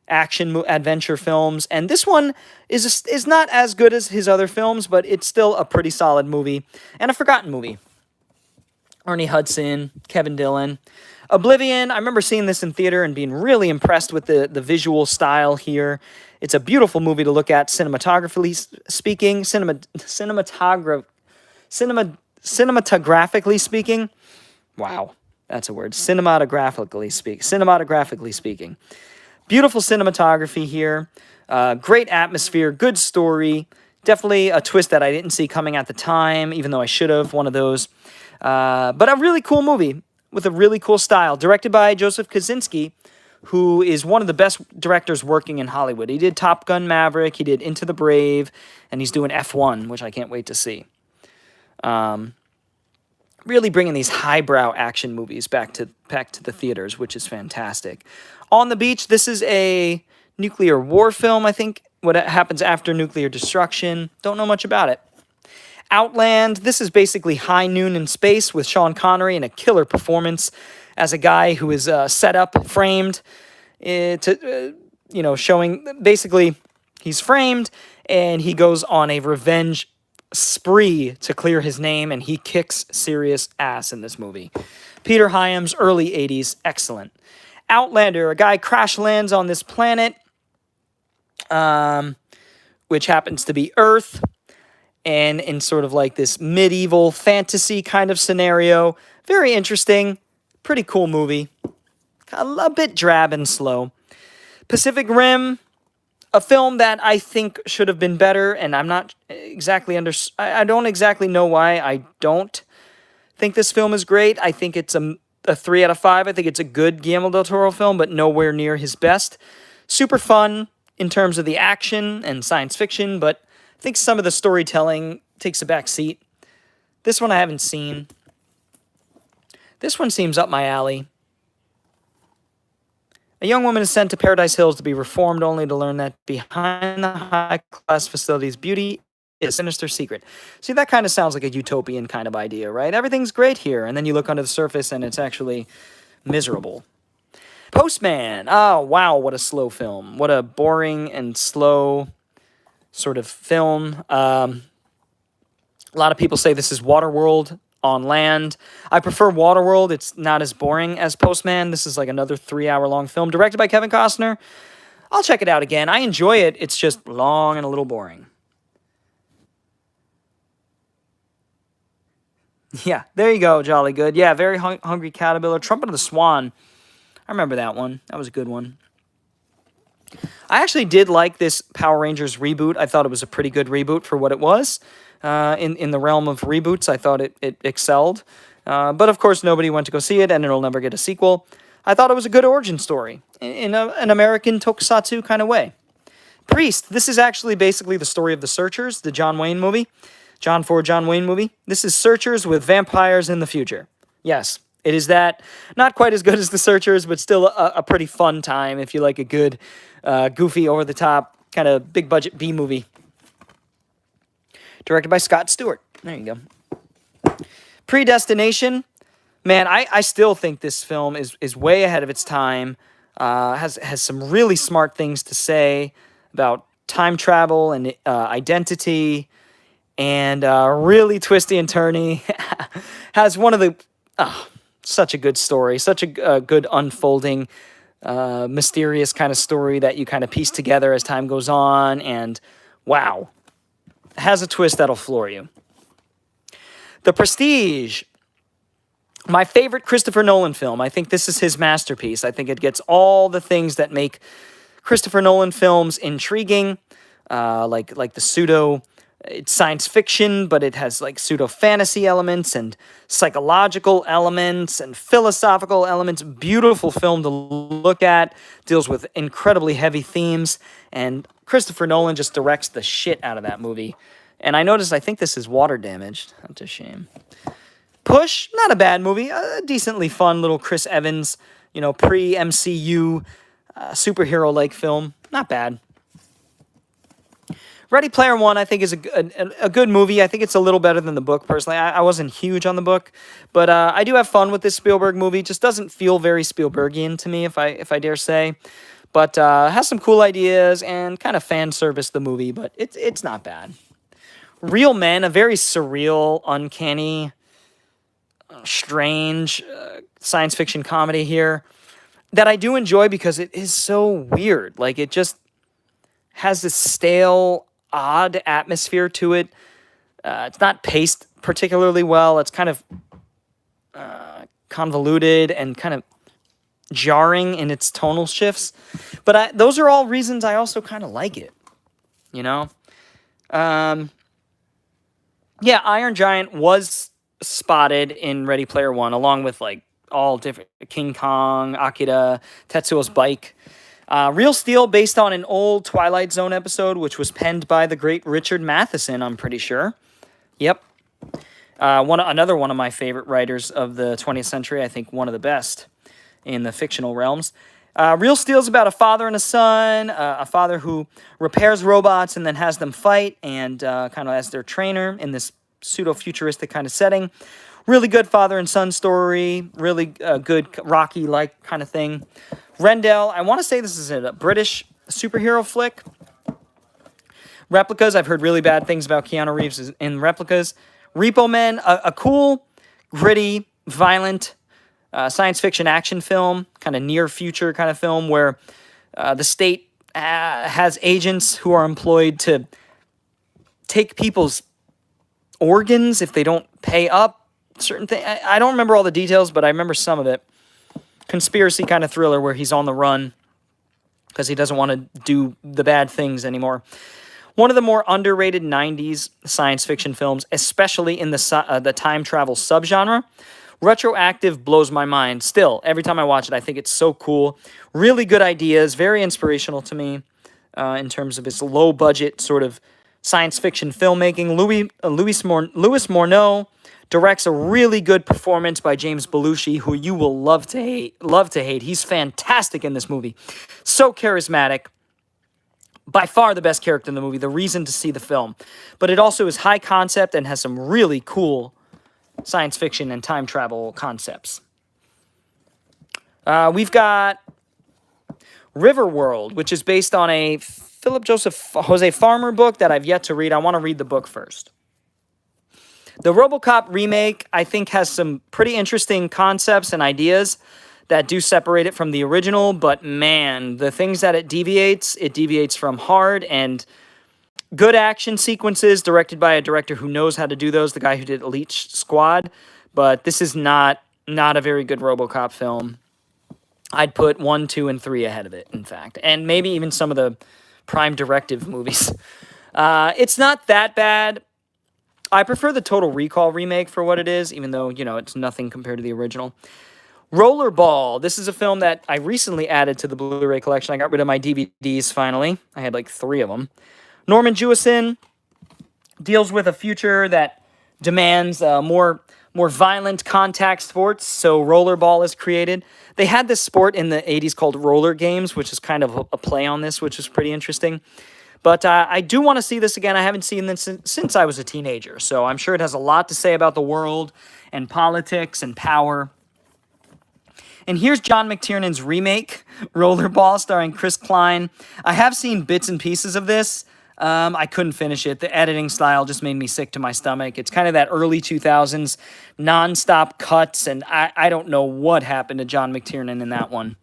action adventure films. And this one is not as good as his other films, but it's still a pretty solid movie. And a forgotten movie. Ernie Hudson, Kevin Dillon. Oblivion, I remember seeing this in theater and being really impressed with the visual style here. It's a beautiful movie to look at, cinematographically speaking. Cinematographically speaking. Wow, that's a word. Cinematographically speaking. Beautiful cinematography here. Great atmosphere, good story. Definitely a twist that I didn't see coming at the time, even though I should have, one of those. But a really cool movie with a really cool style. Directed by Joseph Kosinski, who is one of the best directors working in Hollywood. He did Top Gun Maverick, he did Into the Brave, and he's doing F1, which I can't wait to see. Really bringing these highbrow action movies back to the theaters, which is fantastic. On the Beach, this is a nuclear war film, I think. What happens after nuclear destruction. Don't know much about it. Outland, this is basically High Noon in Space with Sean Connery in a killer performance as a guy who is set up, framed, showing, basically, he's framed, and he goes on a revenge spree to clear his name, and he kicks serious ass in this movie. Peter Hyams, early 80s, excellent. Outlander, a guy crash lands on this planet, which happens to be Earth, and in sort of like this medieval fantasy kind of scenario. Very interesting. Pretty cool movie. A bit drab and slow. Pacific Rim, a film that I think should have been better, and I'm not exactly I don't exactly know why I don't think this film is great. I think it's a 3 out of 5. I think it's a good Guillermo del Toro film, but nowhere near his best. Super fun in terms of the action and science fiction, but I think some of the storytelling takes a back seat. This one I haven't seen. This one seems up my alley. A young woman is sent to Paradise Hills to be reformed, only to learn that behind the high-class facility's beauty is a sinister secret. See, that kind of sounds like a utopian kind of idea, right? Everything's great here, and then you look under the surface and it's actually miserable. Postman. Oh, wow, what a slow film. What a boring and slow sort of film. A lot of people say this is Waterworld on land. I prefer Waterworld. It's not as boring as Postman. This is like another 3-hour-long film directed by Kevin Costner. I'll check it out again. I enjoy it. It's just long and a little boring. Yeah, there you go, Jolly Good. Yeah, Very Hungry Caterpillar. Trumpet of the Swan. I remember that one. That was a good one. I actually did like this Power Rangers reboot. I thought it was a pretty good reboot for what it was. In the realm of reboots, I thought it excelled. But of course, nobody went to go see it, and it'll never get a sequel. I thought it was a good origin story in an American tokusatsu kind of way. Priest. This is actually basically the story of The Searchers, the John Wayne movie. John Wayne movie. This is Searchers with vampires in the future. Yes, it is that. Not quite as good as The Searchers, but still a pretty fun time if you like a good, goofy, over-the-top, kind of big-budget B movie. Directed by Scott Stewart. There you go. Predestination. Man, I still think this film is way ahead of its time. Has some really smart things to say about time travel and identity, and really twisty and turny. Has one of the such a good story, such a good unfolding, mysterious kind of story that you kind of piece together as time goes on, and wow, has a twist that'll floor you. The Prestige. My favorite Christopher Nolan film. I think this is his masterpiece. I think it gets all the things that make Christopher Nolan films intriguing, like the pseudo, it's science fiction, but it has like pseudo fantasy elements and psychological elements and philosophical elements. Beautiful film to look at, deals with incredibly heavy themes, and Christopher Nolan just directs the shit out of that movie. And I think this is water damaged. That's a shame. Push, not a bad movie. A decently fun little Chris Evans, pre-MCU superhero-like film. Not bad. Ready Player One, I think, is a good movie. I think it's a little better than the book, personally. I wasn't huge on the book, but I do have fun with this Spielberg movie. Just doesn't feel very Spielbergian to me, if I dare say. But has some cool ideas and kind of fan service the movie, but it's not bad. Real Men, a very surreal, uncanny, strange science fiction comedy here that I do enjoy because it is so weird. Like, it just has this stale, odd atmosphere to it. It's not paced particularly well. It's kind of convoluted and kind of jarring in its tonal shifts. But those are all reasons I also kind of like it, Yeah, Iron Giant was spotted in Ready Player One, along with like all different King Kong, Akira, Tetsuo's Bike. Real Steel, based on an old Twilight Zone episode, which was penned by the great Richard Matheson, I'm pretty sure. Yep. Another one of my favorite writers of the 20th century, I think one of the best in the fictional realms. Real Steel is about a father and a son, a father who repairs robots and then has them fight, and kind of as their trainer in this pseudo-futuristic kind of setting. Really good father and son story, really good Rocky-like kind of thing. Rendell, I want to say this is a British superhero flick. Replicas, I've heard really bad things about Keanu Reeves in Replicas. Repo Men, a cool, gritty, violent science fiction action film, kind of near future kind of film where the state has agents who are employed to take people's organs if they don't pay up certain things. I don't remember all the details, but I remember some of it. Conspiracy kind of thriller where he's on the run because he doesn't want to do the bad things anymore. One of the more underrated 90s science fiction films, especially in the time travel subgenre. Retroactive blows my mind. Still, every time I watch it, I think it's so cool. Really good ideas, very inspirational to me in terms of its low-budget sort of science fiction filmmaking. Louis Morneau directs a really good performance by James Belushi, who you will love to hate. Love to hate. He's fantastic in this movie. So charismatic. By far the best character in the movie, the reason to see the film. But it also is high concept and has some really cool science fiction and time travel concepts. We've got Riverworld, which is based on a Philip Joseph Jose Farmer book that I've yet to read. I want to read the book first. The RoboCop remake, I think, has some pretty interesting concepts and ideas that do separate it from the original, but man, the things that it deviates from hard and good action sequences directed by a director who knows how to do those, the guy who did Elite Squad, but this is not a very good RoboCop film. I'd put 1, 2, and 3 ahead of it, in fact, and maybe even some of the Prime Directive movies. It's not that bad. I prefer the Total Recall remake for what it is, even though, you know, it's nothing compared to the original. Rollerball. This is a film that I recently added to the Blu-ray collection. I got rid of my DVDs finally. I had like 3 of them. Norman Jewison deals with a future that demands more violent contact sports, so rollerball is created. They had this sport in the 80s called roller games, which is kind of a play on this, which is pretty interesting. But I do want to see this again. I haven't seen this since I was a teenager, so I'm sure it has a lot to say about the world and politics and power. And here's John McTiernan's remake, Rollerball, starring Chris Klein. I have seen bits and pieces of this. I couldn't finish it. The editing style just made me sick to my stomach. It's kind of that early 2000s nonstop cuts, and I don't know what happened to John McTiernan in that one.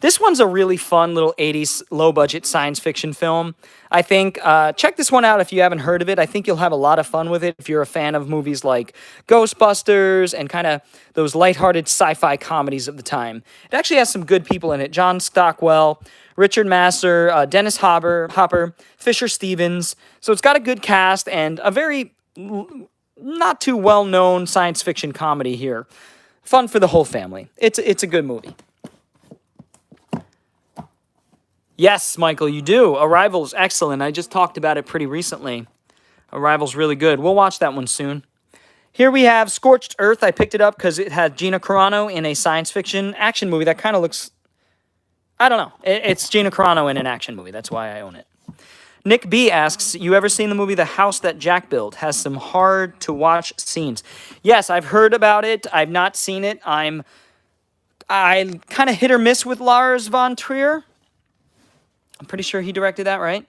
This one's a really fun little 80s low-budget science fiction film. I think, check this one out if you haven't heard of it. I think you'll have a lot of fun with it if you're a fan of movies like Ghostbusters and kind of those lighthearted sci-fi comedies of the time. It actually has some good people in it. John Stockwell, Richard Masur, Dennis Hopper, Fisher Stevens. So it's got a good cast and a very not too well-known science fiction comedy here. Fun for the whole family. It's a good movie. Yes, Michael, you do. Arrival's excellent. I just talked about it pretty recently. Arrival's really good. We'll watch that one soon. Here we have Scorched Earth. I picked it up because it had Gina Carano in a science fiction action movie that kind of looks... I don't know. It's Gina Carano in an action movie. That's why I own it. Nick B asks, you ever seen the movie The House That Jack Built? Has some hard-to-watch scenes. Yes, I've heard about it. I've not seen it. I kind of hit or miss with Lars von Trier. I'm pretty sure he directed that, right?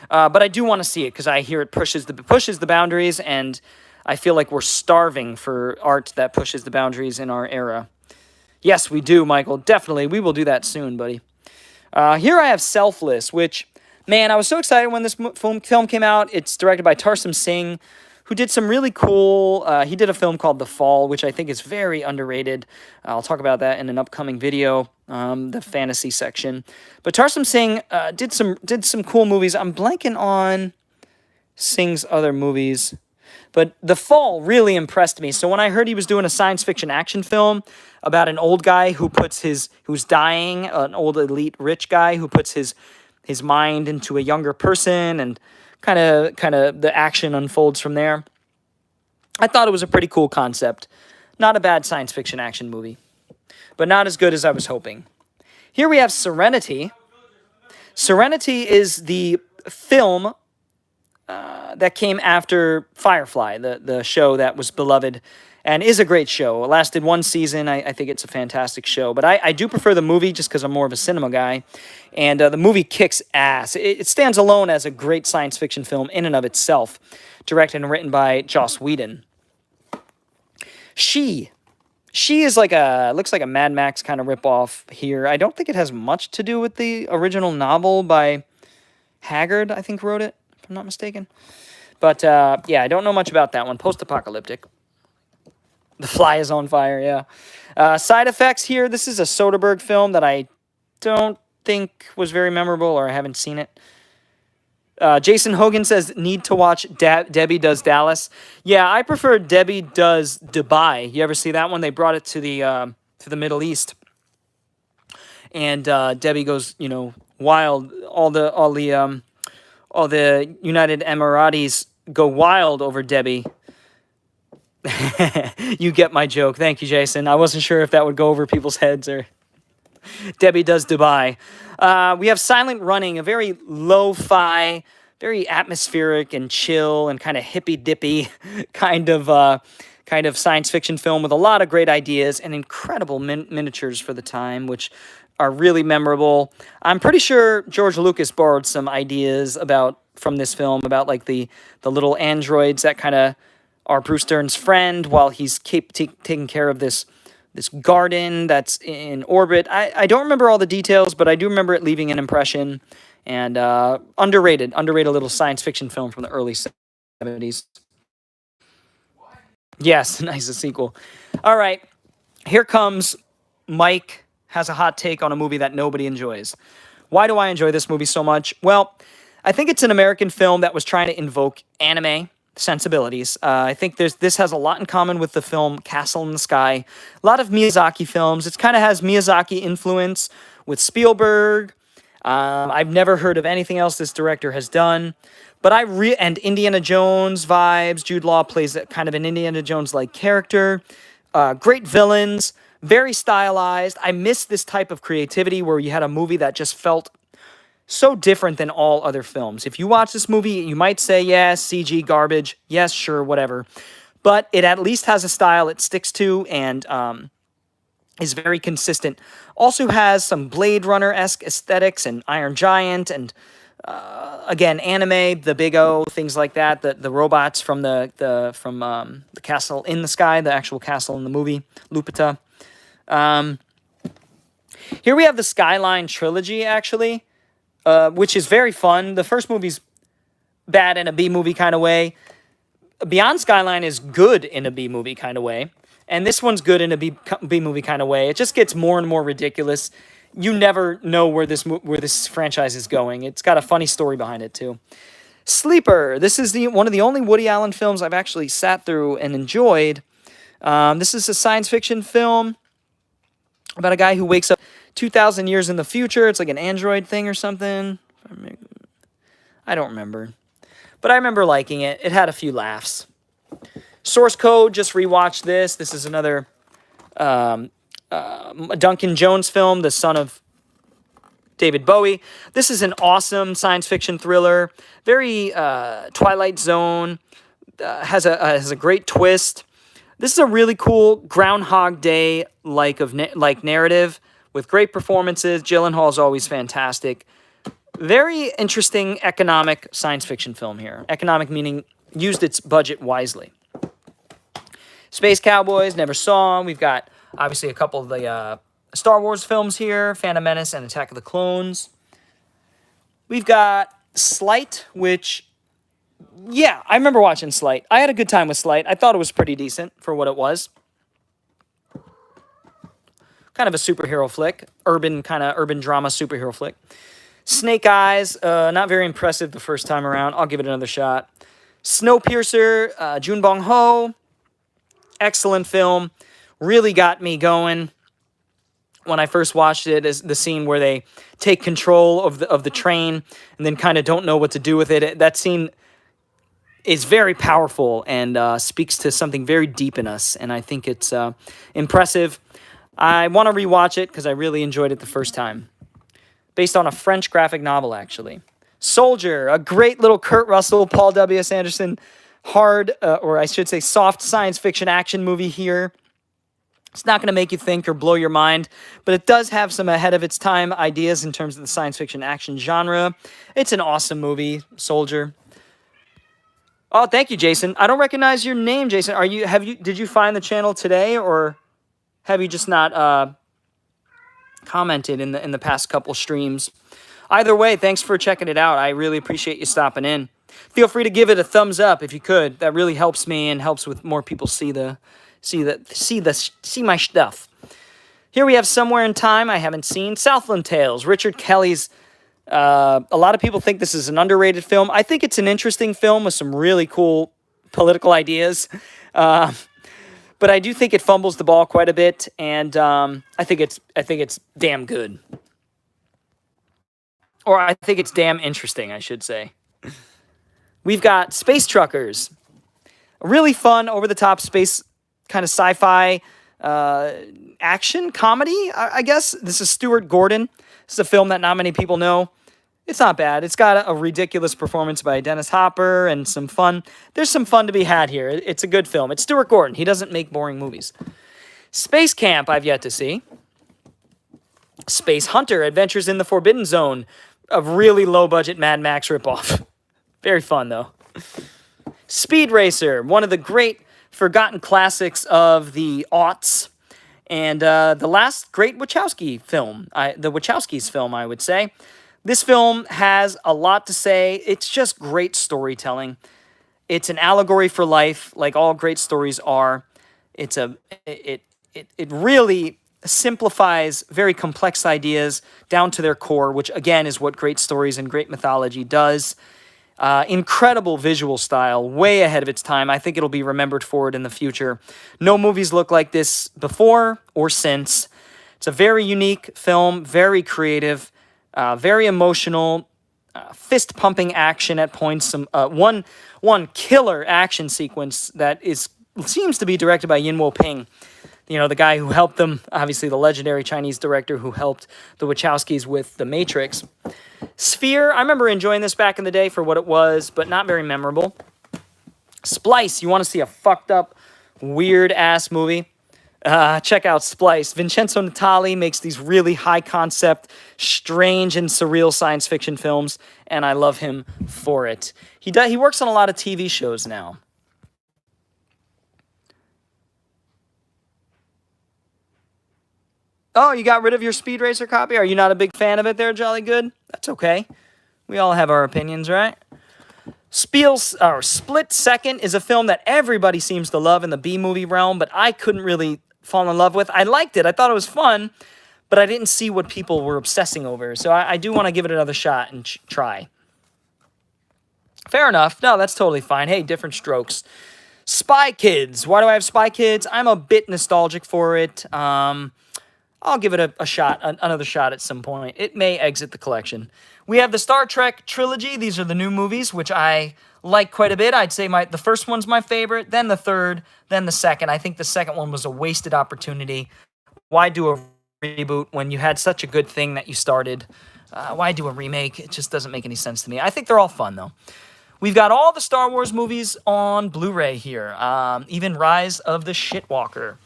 But I do want to see it because I hear it pushes the boundaries, and I feel like we're starving for art that pushes the boundaries in our era. Yes, we do, Michael. Definitely. We will do that soon, buddy. Here I have Selfless, which, man, I was so excited when this film came out. It's directed by Tarsem Singh, who did some really cool... he did a film called The Fall, which I think is very underrated. I'll talk about that in an upcoming video, the fantasy section. But Tarsem Singh did some cool movies. I'm blanking on Singh's other movies. But The Fall really impressed me. So when I heard he was doing a science fiction action film about an old guy who's dying, an old elite rich guy who puts his mind into a younger person, and kind of the action unfolds from there. I thought it was a pretty cool concept. Not a bad science fiction action movie, but not as good as I was hoping. Here we have Serenity. Serenity is the film that came after Firefly, the show that was beloved and is a great show. It lasted 1 season. I think it's a fantastic show. But I do prefer the movie just because I'm more of a cinema guy. And the movie kicks ass. It stands alone as a great science fiction film in and of itself. Directed and written by Joss Whedon. She is looks like a Mad Max kind of ripoff here. I don't think it has much to do with the original novel by Haggard, I think wrote it, if I'm not mistaken. But, yeah, I don't know much about that one. Post-apocalyptic. The Fly is on fire, yeah. Side effects here. This is a Soderbergh film that I don't think was very memorable, or I haven't seen it. Jason Hogan says, need to watch Debbie Does Dallas. Yeah, I prefer Debbie Does Dubai. You ever see that one? They brought it to the Middle East. And Debbie goes, wild. All the United Emiratis go wild over Debbie. You get my joke. Thank you, Jason. I wasn't sure if that would go over people's heads or... Debbie Does Dubai. We have Silent Running, a very lo-fi, very atmospheric and chill and kind of hippy-dippy kind of science fiction film with a lot of great ideas and incredible miniatures for the time, which are really memorable. I'm pretty sure George Lucas borrowed some ideas from this film about like the little androids that kind of are Bruce Dern's friend while he's taking care of this garden that's in orbit. I don't remember all the details, but I do remember it leaving an impression. And underrated little science fiction film from the early 70s. Yes, nice, a sequel. All right, here comes Mike has a hot take on a movie that nobody enjoys. Why do I enjoy this movie so much? Well, I think it's an American film that was trying to invoke anime sensibilities. I think this has a lot in common with the film Castle in the Sky. A lot of Miyazaki films. It kind of has Miyazaki influence with Spielberg. I've never heard of anything else this director has done. But and Indiana Jones vibes. Jude Law plays kind of an Indiana Jones-like character. Great villains. Very stylized. I miss this type of creativity where you had a movie that just felt so different than all other films. If you watch this movie, you might say, yes, CG garbage. Yes, sure, whatever. But it at least has a style it sticks to and is very consistent. Also has some Blade Runner-esque aesthetics and Iron Giant and, again, anime, the Big O, things like that. The robots from the Castle in the Sky, the actual castle in the movie, Lupita. Here we have the Skyline trilogy, actually. Which is very fun. The first movie's bad in a B-movie kind of way. Beyond Skyline is good in a B-movie kind of way. And this one's good in a B-movie kind of way. It just gets more and more ridiculous. You never know where this franchise is going. It's got a funny story behind it, too. Sleeper. This is one of the only Woody Allen films I've actually sat through and enjoyed. This is a science fiction film about a guy who wakes up 2,000 years in the future. It's like an android thing or something. I don't remember. But I remember liking it. It had a few laughs. Source Code, just rewatched this. This is another Duncan Jones film, the son of David Bowie. This is an awesome science fiction thriller. Very Twilight Zone. Has a great twist. This is a really cool Groundhog Day-like narrative with great performances. Gyllenhaal is always fantastic. Very interesting economic science fiction film here. Economic meaning used its budget wisely. Space Cowboys, never saw them. We've got, obviously, a couple of the Star Wars films here. Phantom Menace and Attack of the Clones. We've got Slight, which... yeah, I remember watching Slight. I had a good time with Slight. I thought it was pretty decent for what it was. Kind of a superhero flick. Urban drama superhero flick. Snake Eyes, not very impressive the first time around. I'll give it another shot. Snowpiercer, Jun Bong-ho. Excellent film. Really got me going when I first watched it, is the scene where they take control of the train and then kind of don't know what to do with it. That scene is very powerful and speaks to something very deep in us, and I think it's impressive. I want to rewatch it because I really enjoyed it the first time. Based on a French graphic novel, actually. Soldier, a great little Kurt Russell, Paul W.S. Anderson, hard, or I should say soft science fiction action movie here. It's not going to make you think or blow your mind, but it does have some ahead of its time ideas in terms of the science fiction action genre. It's an awesome movie, Soldier. Oh, thank you, Jason. I don't recognize your name, Jason. Did you find the channel today, or have you just not commented in the past couple streams? Either way, thanks for checking it out. I really appreciate you stopping in. Feel free to give it a thumbs up if you could. That really helps me and helps with more people see my stuff. Here we have Somewhere in Time. I haven't seen. Southland Tales. Richard Kelly's. A lot of people think this is an underrated film. I think it's an interesting film with some really cool political ideas. But I do think it fumbles the ball quite a bit, and I think it's damn good. Or I think it's damn interesting, I should say. We've got Space Truckers. A really fun, over-the-top space kind of sci-fi action comedy, I guess. This is Stuart Gordon. This is a film that not many people know. It's not bad. It's got a ridiculous performance by Dennis Hopper and some fun. There's some fun to be had here. It's a good film. It's Stuart Gordon. He doesn't make boring movies. Space Camp, I've yet to see. Space Hunter, Adventures in the Forbidden Zone. A really low-budget Mad Max ripoff. Very fun, though. Speed Racer, one of the great forgotten classics of the aughts. And the last great Wachowski film. The Wachowskis film, I would say. This film has a lot to say. It's just great storytelling. It's an allegory for life, like all great stories are. It really simplifies very complex ideas down to their core, which again is what great stories and great mythology does. Incredible visual style, way ahead of its time. I think it'll be remembered for it in the future. No movies look like this before or since. It's a very unique film, very creative, very emotional, fist-pumping action at points. Some one killer action sequence that seems to be directed by Yinwo Ping. You know, the guy who helped them, obviously the legendary Chinese director who helped the Wachowskis with The Matrix. Sphere, I remember enjoying this back in the day for what it was, but not very memorable. Splice, you want to see a fucked up, weird-ass movie? Check out Splice. Vincenzo Natali makes these really high-concept, strange and surreal science fiction films, and I love him for it. He works on a lot of TV shows now. Oh, you got rid of your Speed Racer copy? Are you not a big fan of it there, Jolly Good? That's okay. We all have our opinions, right? Split Second is a film that everybody seems to love in the B-movie realm, but I couldn't really fall in love with. I liked it. I thought it was fun, but I didn't see what people were obsessing over. So I do want to give it another shot and try. Fair enough. No, that's totally fine. Hey, different strokes. Spy Kids. Why do I have Spy Kids? I'm a bit nostalgic for it. I'll give it a shot, another shot at some point. It may exit the collection. We have the Star Trek trilogy. These are the new movies, which I like quite a bit. I'd say the first one's my favorite, then the third, then the second. I think the second one was a wasted opportunity. Why do a reboot when you had such a good thing that you started? Why do a remake? It just doesn't make any sense to me. I think they're all fun, though. We've got all the Star Wars movies on Blu-ray here, even Rise of the Shitwalker.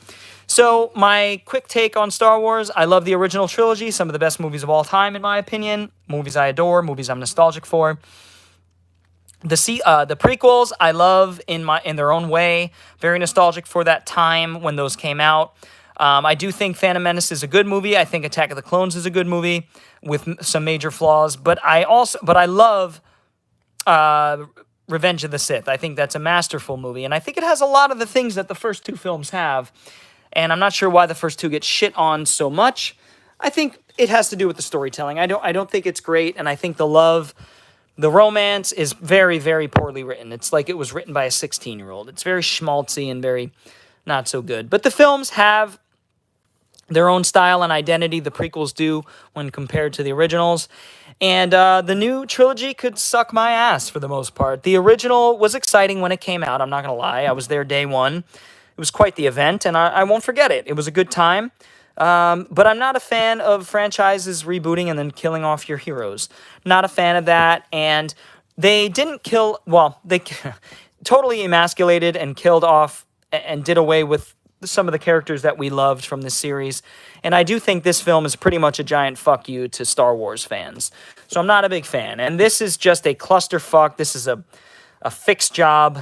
So, my quick take on Star Wars, I love the original trilogy, some of the best movies of all time, in my opinion. Movies I adore, movies I'm nostalgic for. The prequels, I love in their own way. Very nostalgic for that time when those came out. I do think Phantom Menace is a good movie. I think Attack of the Clones is a good movie with some major flaws. But I love Revenge of the Sith. I think that's a masterful movie. And I think it has a lot of the things that the first two films have. And I'm not sure why the first two get shit on so much. I think it has to do with the storytelling. I don't think it's great, and I think the romance is very, very poorly written. It's like it was written by a 16-year-old. It's very schmaltzy and very not so good. But the films have their own style and identity. The prequels do when compared to the originals. And the new trilogy could suck my ass for the most part. The original was exciting when it came out. I'm not going to lie. I was there day one. It was quite the event, and I won't forget it. It was a good time, but I'm not a fan of franchises rebooting and then killing off your heroes. Not a fan of that, and they didn't kill... Well, they totally emasculated and killed off and did away with some of the characters that we loved from this series, and I do think this film is pretty much a giant fuck you to Star Wars fans. So I'm not a big fan, and this is just a clusterfuck. This is a fixed job.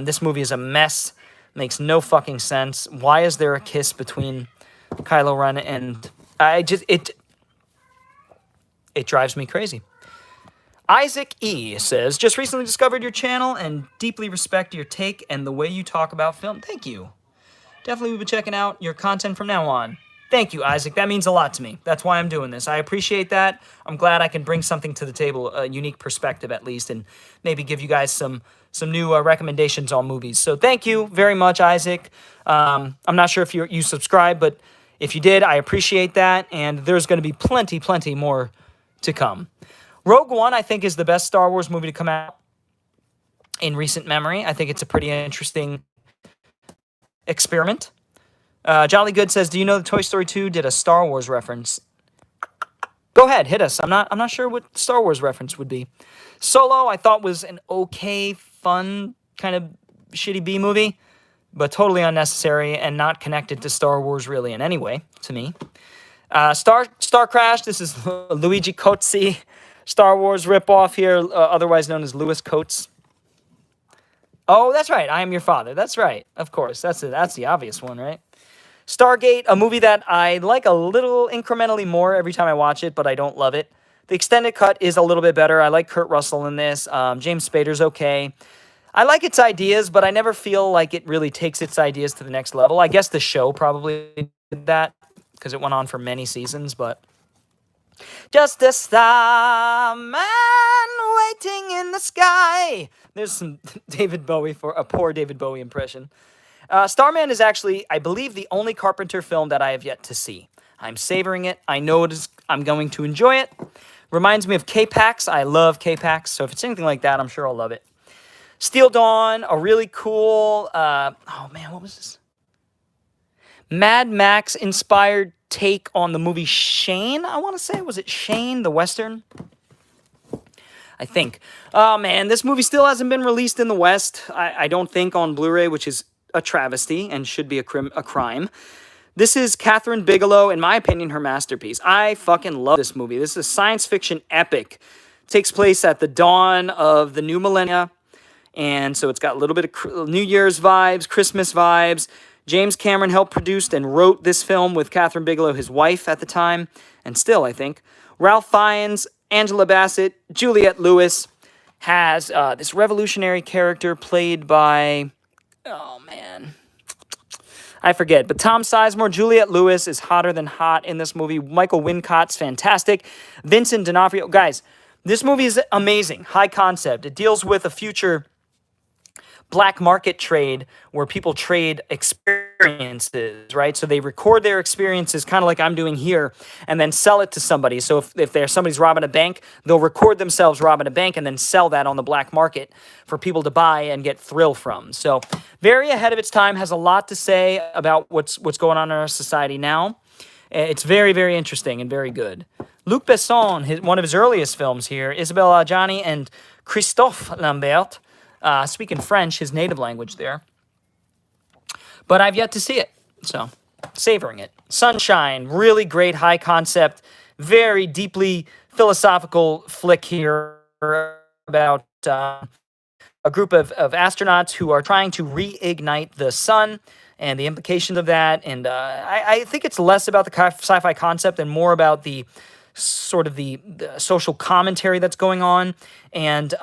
This movie is a mess. Makes no fucking sense. Why is there a kiss between Kylo Ren and... It drives me crazy. Isaac E. says, just recently discovered your channel and deeply respect your take and the way you talk about film. Thank you. Definitely will be checking out your content from now on. Thank you, Isaac. That means a lot to me. That's why I'm doing this. I appreciate that. I'm glad I can bring something to the table, a unique perspective at least, and maybe give you guys some new recommendations on movies. So thank you very much, Isaac. I'm not sure if you subscribe, but if you did, I appreciate that, and there's going to be plenty more to come. Rogue One, I think, is the best Star Wars movie to come out in recent memory. I think it's a pretty interesting experiment. Jolly Good says, do you know that Toy Story 2 did a Star Wars reference? Go ahead, hit us. I'm not sure what Star Wars reference would be. Solo, I thought was an okay, fun, kind of shitty B movie, but totally unnecessary and not connected to Star Wars really in any way, to me. Star Crash, this is Luigi Cozzi, Star Wars ripoff here, otherwise known as Louis Coates. Oh, that's right, I Am Your Father. That's right, of course. That's the obvious one, right? Stargate, a movie that I like a little incrementally more every time I watch it, but I don't love it. The extended cut is a little bit better. I like Kurt Russell in this. James Spader's okay. I like its ideas, but I never feel like it really takes its ideas to the next level. I guess the show probably did that because it went on for many seasons, but... Just a starman waiting in the sky. There's some David Bowie for a poor David Bowie impression. Starman is actually, I believe, the only Carpenter film that I have yet to see. I'm savoring it. I know I'm going to enjoy it. Reminds me of K-Pax. I love K-Pax, so if it's anything like that, I'm sure I'll love it. Steel Dawn, a really cool, oh man, what was this? Mad Max-inspired take on the movie Shane, I want to say. Was it Shane, the Western? I think. Oh man, this movie still hasn't been released in the West. I don't think on Blu-ray, which is a travesty and should be a crime. This is Catherine Bigelow, in my opinion, her masterpiece. I fucking love this movie. This is a science fiction epic. It takes place at the dawn of the new millennia, and so it's got a little bit of New Year's vibes, Christmas vibes. James Cameron helped produce and wrote this film with Catherine Bigelow, his wife at the time, and still, I think. Ralph Fiennes, Angela Bassett, Juliette Lewis has this revolutionary character played by... Oh, man. I forget. But Tom Sizemore, Juliette Lewis is hotter than hot in this movie. Michael Wincott's fantastic. Vincent D'Onofrio. Guys, this movie is amazing. High concept. It deals with a future black market trade where people trade experiences, right? So they record their experiences kind of like I'm doing here and then sell it to somebody. So if somebody's robbing a bank, they'll record themselves robbing a bank and then sell that on the black market for people to buy and get thrill from. So very ahead of its time, has a lot to say about what's going on in our society now. It's very, very interesting and very good. Luc Besson, one of his earliest films here, Isabelle Adjani and Christophe Lambert, speaking French, his native language there. But I've yet to see it, so savoring it. Sunshine, really great high concept, very deeply philosophical flick here about a group of astronauts who are trying to reignite the sun and the implications of that. And I think it's less about the sci-fi concept and more about the sort of the social commentary that's going on and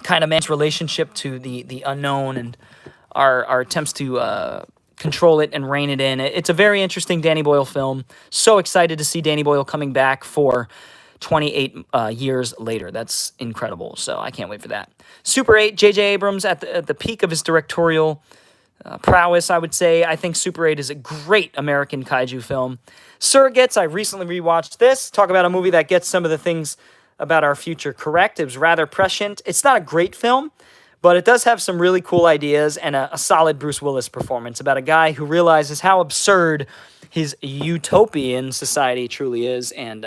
kind of man's relationship to the unknown and our attempts to control it and rein it in. It's a very interesting Danny Boyle film. So excited to see Danny Boyle coming back for 28 years later. That's incredible. So I can't wait for that. Super 8, J.J. Abrams at the peak of his directorial prowess, I would say. I think Super 8 is a great American kaiju film. Surrogates, I recently rewatched this. Talk about a movie that gets some of the things about our future correct. It was rather prescient. It's not a great film, but it does have some really cool ideas and a solid Bruce Willis performance about a guy who realizes how absurd his utopian society truly is and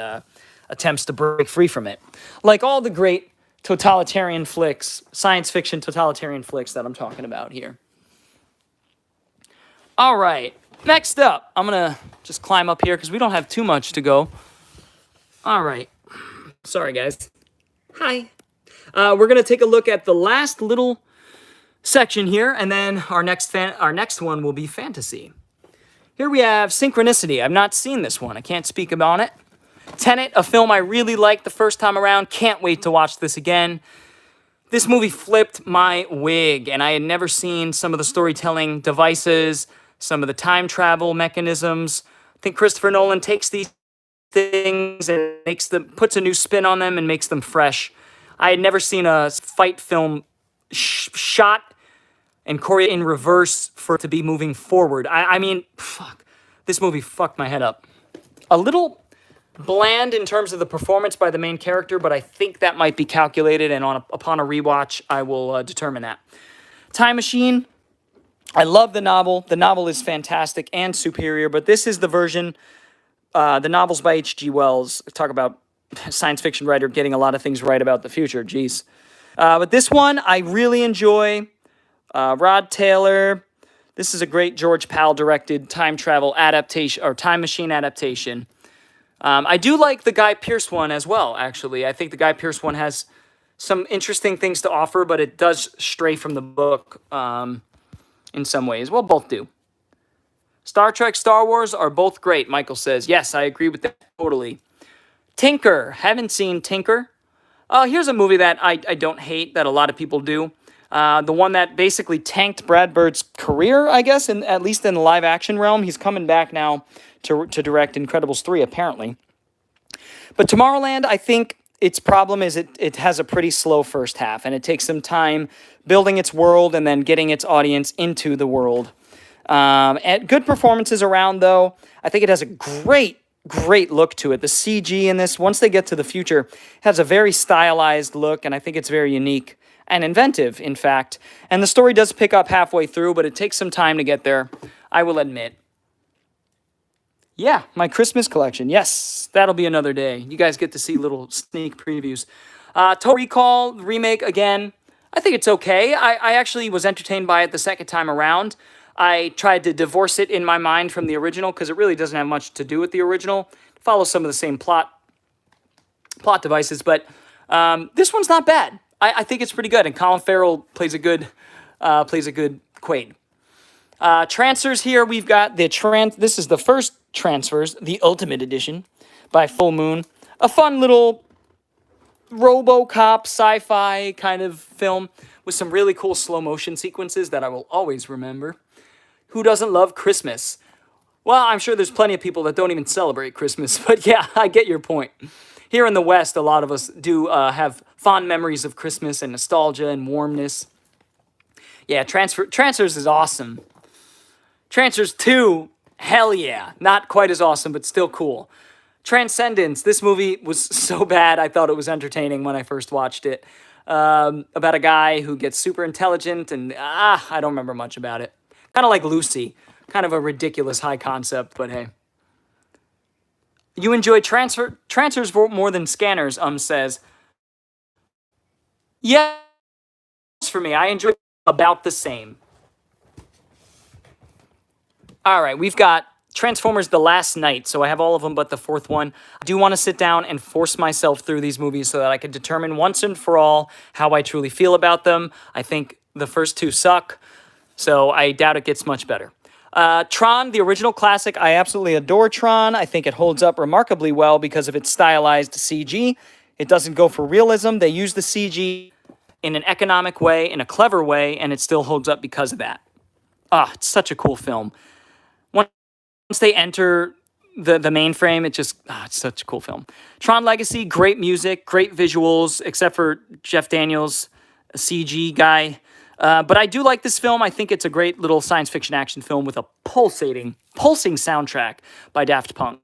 attempts to break free from it. Like all the great totalitarian flicks, science fiction totalitarian flicks that I'm talking about here. All right, next up, I'm going to just climb up here because we don't have too much to go. All right. Sorry, guys. Hi. We're going to take a look at the last little section here, and then our next one will be fantasy. Here we have Synchronicity. I've not seen this one. I can't speak about it. Tenet, a film I really liked the first time around. Can't wait to watch this again. This movie flipped my wig, and I had never seen some of the storytelling devices, some of the time travel mechanisms. I think Christopher Nolan takes these things and puts a new spin on them and makes them fresh. I had never seen a fight film shot and choreographed in reverse for it to be moving forward. I mean, fuck. This movie fucked my head up. A little bland in terms of the performance by the main character, but I think that might be calculated, and upon a rewatch, I will determine that. Time Machine, I love the novel. The novel is fantastic and superior, but this is the version, the novel's by H.G. Wells. Talk about science fiction writer getting a lot of things right about the future, jeez. But this one, I really enjoy. Rod Taylor, this is a great George Pal directed time travel adaptation, or time machine adaptation. I do like the Guy Pearce one as well, actually. I think the Guy Pearce one has some interesting things to offer, but it does stray from the book in some ways. Well, both do. Star Trek, Star Wars are both great, Michael says. Yes, I agree with that totally. Tinker. Haven't seen Tinker. Here's a movie that I don't hate, that a lot of people do. The one that basically tanked Brad Bird's career, I guess, at least in the live-action realm. He's coming back now to direct Incredibles 3, apparently. But Tomorrowland, I think its problem is it has a pretty slow first half, and it takes some time building its world and then getting its audience into the world. And good performances around, though. I think it has a great look to it. The CG in this, once they get to the future, has a very stylized look, and I think it's very unique and inventive, in fact. And the story does pick up halfway through, but it takes some time to get there, I will admit. Yeah, my Christmas collection. Yes, that'll be another day. You guys get to see little sneak previews. Total Recall remake again. I think it's okay. I actually was entertained by it the second time around. I tried to divorce it in my mind from the original because it really doesn't have much to do with the original. It follows some of the same plot devices, but this one's not bad. I think it's pretty good, and Colin Farrell plays a good Quaid. Transfers here, we've got this is the first Transfers, the Ultimate Edition by Full Moon. A fun little RoboCop sci-fi kind of film with some really cool slow motion sequences that I will always remember. Who doesn't love Christmas? Well, I'm sure there's plenty of people that don't even celebrate Christmas, but yeah, I get your point. Here in the West, a lot of us do have fond memories of Christmas and nostalgia and warmness. Yeah, Transfers is awesome. Transfers 2, hell yeah. Not quite as awesome, but still cool. Transcendence, this movie was so bad, I thought it was entertaining when I first watched it. About a guy who gets super intelligent, and I don't remember much about it. Kind of like Lucy. Kind of a ridiculous high concept, but hey. You enjoy transfers more than scanners, says. Yes, for me. I enjoy about the same. All right, we've got Transformers The Last Night, so I have all of them but the fourth one. I do want to sit down and force myself through these movies so that I can determine once and for all how I truly feel about them. I think the first two suck, so I doubt it gets much better. Tron, the original classic, I absolutely adore Tron. I think it holds up remarkably well because of its stylized CG. It doesn't go for realism. They use the CG in an economic way, in a clever way, and it still holds up because of that. It's such a cool film. Once they enter the mainframe, it's such a cool film. Tron Legacy, great music, great visuals, except for Jeff Daniels, a CG guy. But I do like this film. I think it's a great little science fiction action film with a pulsing soundtrack by Daft Punk.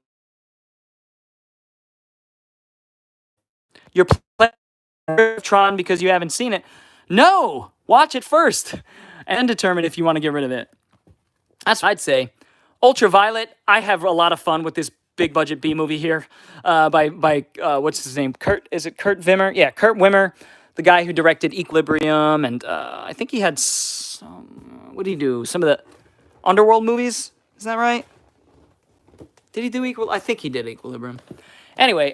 You're playing Tron because you haven't seen it. No! Watch it first and determine if you want to get rid of it. That's what I'd say. Ultraviolet, I have a lot of fun with this big budget B movie here by what's his name? Kurt Wimmer? Yeah, Kurt Wimmer, the guy who directed Equilibrium, and I think he had what did he do? Some of the Underworld movies? Is that right? Did he do Equilibrium? I think he did Equilibrium. Anyway,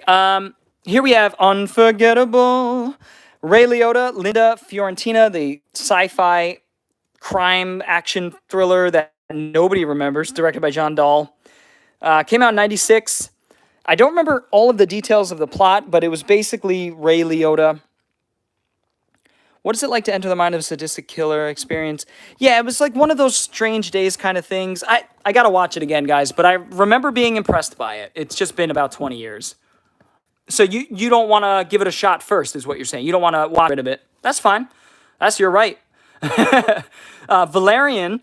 here we have Unforgettable, Ray Liotta, Linda Fiorentina, the sci-fi crime action thriller that nobody remembers, directed by John Dahl. Came out in 96. I don't remember all of the details of the plot, but it was basically Ray Liotta. What is it like to enter the mind of a sadistic killer experience? Yeah, it was like one of those strange days kind of things. I gotta watch it again, guys, but I remember being impressed by it. It's just been about 20 years. So you don't want to give it a shot first, is what you're saying. You don't want to watch rid of it. That's fine. That's your right. Valerian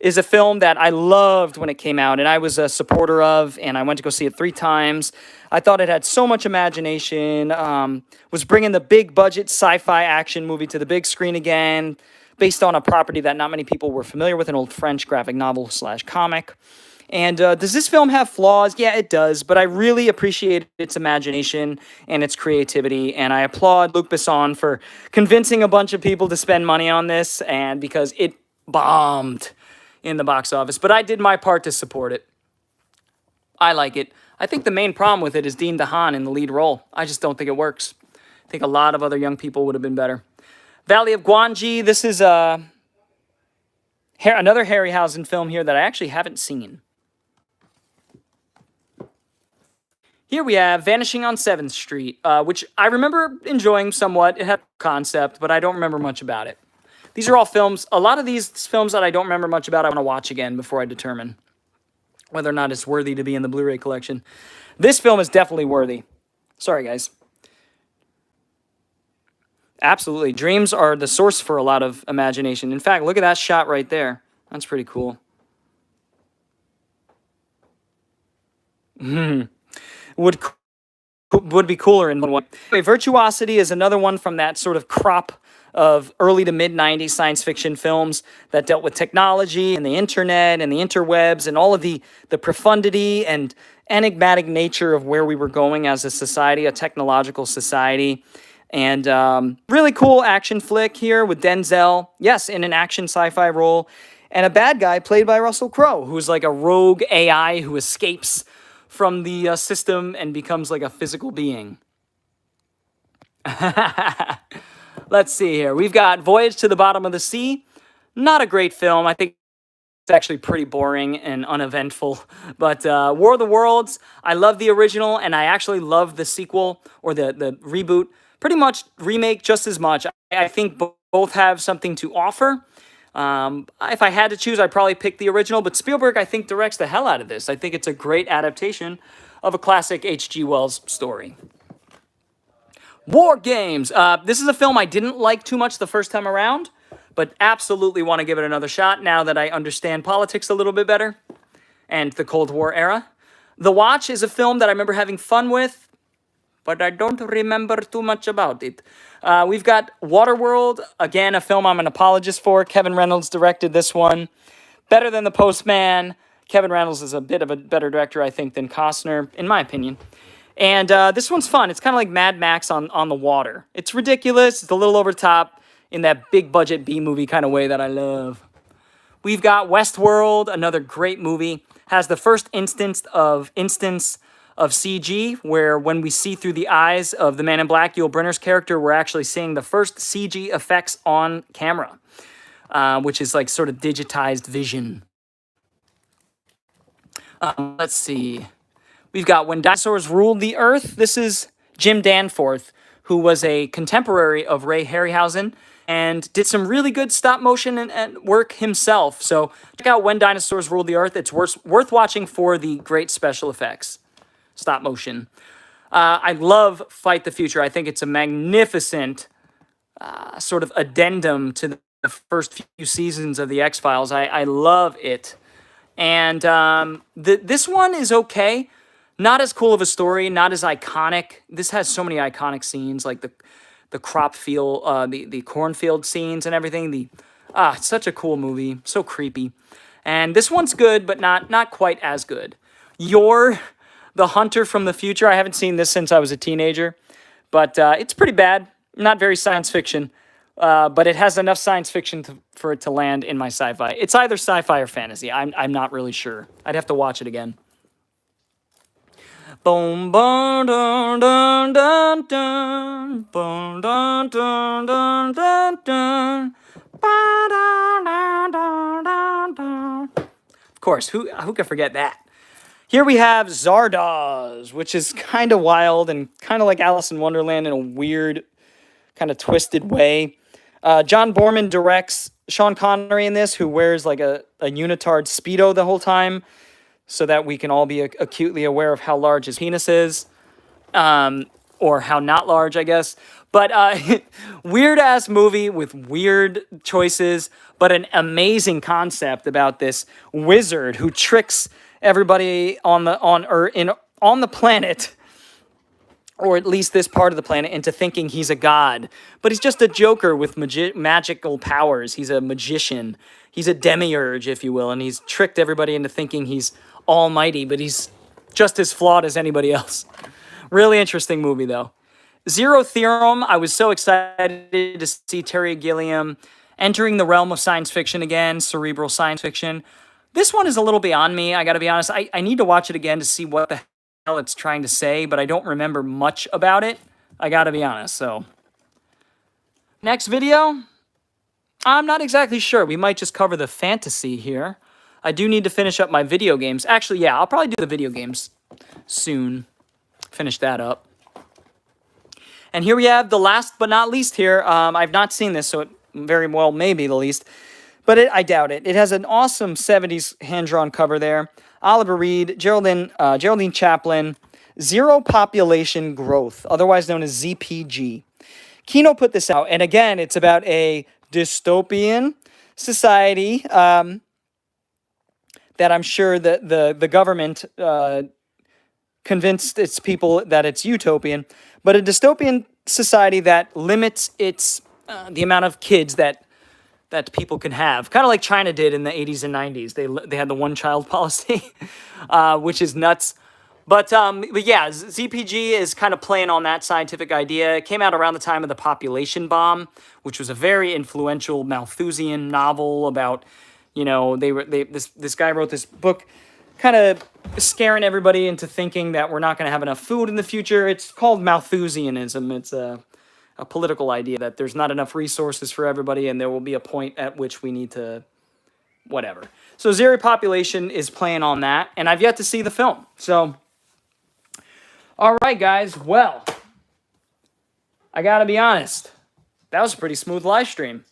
is a film that I loved when it came out, and I was a supporter of, and I went to go see it 3 times. I thought it had so much imagination, was bringing the big budget sci-fi action movie to the big screen again, based on a property that not many people were familiar with, an old French graphic novel / comic. And does this film have flaws? Yeah, it does, but I really appreciate its imagination and its creativity, and I applaud Luc Besson for convincing a bunch of people to spend money on this, and because it bombed in the box office, but I did my part to support it. I like it. I think the main problem with it is Dean DeHaan in the lead role. I just don't think it works. I think a lot of other young people would have been better. Valley of Gwangi, this is another Harryhausen film here that I actually haven't seen. Here we have Vanishing on 7th Street, which I remember enjoying somewhat. It had a concept, but I don't remember much about it. These are all films. A lot of these films that I don't remember much about, I want to watch again before I determine whether or not it's worthy to be in the Blu-ray collection. This film is definitely worthy. Sorry, guys. Absolutely. Dreams are the source for a lot of imagination. In fact, look at that shot right there. That's pretty cool. Would be cooler in one way. Virtuosity is another one from that sort of crop of early to mid-90s science fiction films that dealt with technology and the internet and the interwebs and all of the profundity and enigmatic nature of where we were going as a society, a technological society. And really cool action flick here with Denzel, yes, in an action sci-fi role, and a bad guy played by Russell Crowe, who's like a rogue AI who escapes from the system and becomes like a physical being. Let's see here. We've got Voyage to the Bottom of the Sea. Not a great film. I think it's actually pretty boring and uneventful. But War of the Worlds, I love the original, and I actually love the sequel, or the reboot. Pretty much remake just as much. I think both have something to offer. If I had to choose, I'd probably pick the original, but Spielberg, I think, directs the hell out of this. I think it's a great adaptation of a classic H.G. Wells story. War Games. This is a film I didn't like too much the first time around, but absolutely want to give it another shot now that I understand politics a little bit better and the Cold War era. The Watch is a film that I remember having fun with, but I don't remember too much about it. We've got Waterworld, again, a film I'm an apologist for. Kevin Reynolds directed this one. Better than The Postman. Kevin Reynolds is a bit of a better director, I think, than Costner, in my opinion. And this one's fun. It's kind of like Mad Max on the water. It's ridiculous. It's a little over the top in that big budget B-movie kind of way that I love. We've got Westworld, another great movie. Has the first instance of CG, where when we see through the eyes of the Man in Black, Yul Brynner's character, we're actually seeing the first CG effects on camera, which is like sort of digitized vision. Let's see. We've got When Dinosaurs Ruled the Earth. This is Jim Danforth, who was a contemporary of Ray Harryhausen and did some really good stop motion and work himself. So check out When Dinosaurs Ruled the Earth. It's worth watching for the great special effects. Stop motion. I love Fight the Future. I think it's a magnificent sort of addendum to the first few seasons of the X-Files. I love it. And this one is okay. Not as cool of a story, not as iconic. This has so many iconic scenes, like the crop field, the cornfield scenes and everything. It's such a cool movie, so creepy. And this one's good, but not quite as good. You're the Hunter from the Future. I haven't seen this since I was a teenager, but it's pretty bad. Not very science fiction, but it has enough science fiction for it to land in my sci-fi. It's either sci-fi or fantasy. I'm not really sure. I'd have to watch it again. Boom, boom, dun, dun, dun, dun. Boom, dun, dun, dun, dun, dun. Ba, dun, dun, dun, dun, dun. Of course, who can forget that? Here we have Zardoz, which is kind of wild and kind of like Alice in Wonderland in a weird, kind of twisted way. John Boorman directs Sean Connery in this, who wears like a unitard Speedo the whole time, so that we can all be acutely aware of how large his penis is, or how not large, I guess. But weird-ass movie with weird choices, but an amazing concept about this wizard who tricks everybody on the planet, or at least this part of the planet, into thinking he's a god. But he's just a joker with magical powers. He's a magician. He's a demiurge, if you will, and he's tricked everybody into thinking he's almighty, but he's just as flawed as anybody else. Really interesting movie, though. Zero Theorem, I was so excited to see Terry Gilliam entering the realm of science fiction again, cerebral science fiction. This one is a little beyond me, I gotta be honest. I need to watch it again to see what the hell it's trying to say, but I don't remember much about it, I gotta be honest, so. Next video, I'm not exactly sure. We might just cover the fantasy here. I do need to finish up my video games. Actually, yeah, I'll probably do the video games soon. Finish that up. And here we have the last but not least here. I've not seen this, so it very well may be the least. But I doubt it. It has an awesome 70s hand-drawn cover there. Oliver Reed, Geraldine Chaplin, Zero Population Growth, otherwise known as ZPG. Kino put this out, and again, it's about a dystopian society that I'm sure that the government convinced its people that it's utopian, but a dystopian society that limits its the amount of kids that people can have, kind of like China did in the 80s and 90s. They had the one-child policy, which is nuts. But yeah, ZPG is kind of playing on that scientific idea. It came out around the time of the population bomb, which was a very influential Malthusian novel about, you know, this guy wrote this book kind of scaring everybody into thinking that we're not going to have enough food in the future. It's called Malthusianism. It's a political idea that there's not enough resources for everybody, and there will be a point at which we need to whatever. So Zero Population is playing on that, and I've yet to see the film. So, all right, guys. Well, I got to be honest. That was a pretty smooth live stream.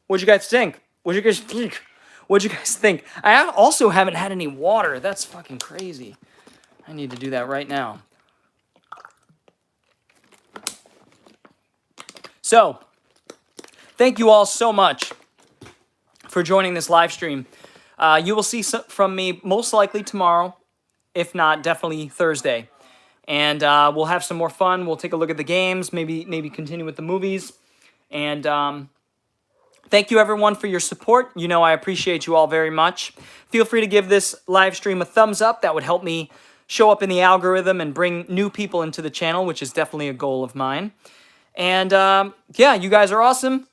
What'd you guys think? What'd you guys think? I also haven't had any water. That's fucking crazy. I need to do that right now. So, thank you all so much for joining this live stream. You will see from me most likely tomorrow, if not, definitely Thursday. And we'll have some more fun. We'll take a look at the games, maybe continue with the movies. And thank you, everyone, for your support. You know I appreciate you all very much. Feel free to give this live stream a thumbs up. That would help me show up in the algorithm and bring new people into the channel, which is definitely a goal of mine. And yeah, you guys are awesome.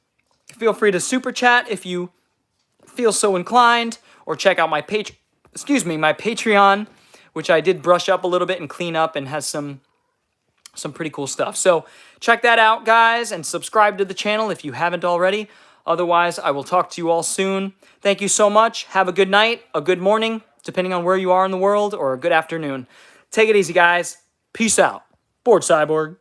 Feel free to super chat if you feel so inclined, or check out my Patreon, which I did brush up a little bit and clean up and has some pretty cool stuff. So check that out, guys, and subscribe to the channel if you haven't already. Otherwise, I will talk to you all soon. Thank you so much. Have a good night, a good morning, depending on where you are in the world, or a good afternoon. Take it easy, guys. Peace out. Bored Cyborg.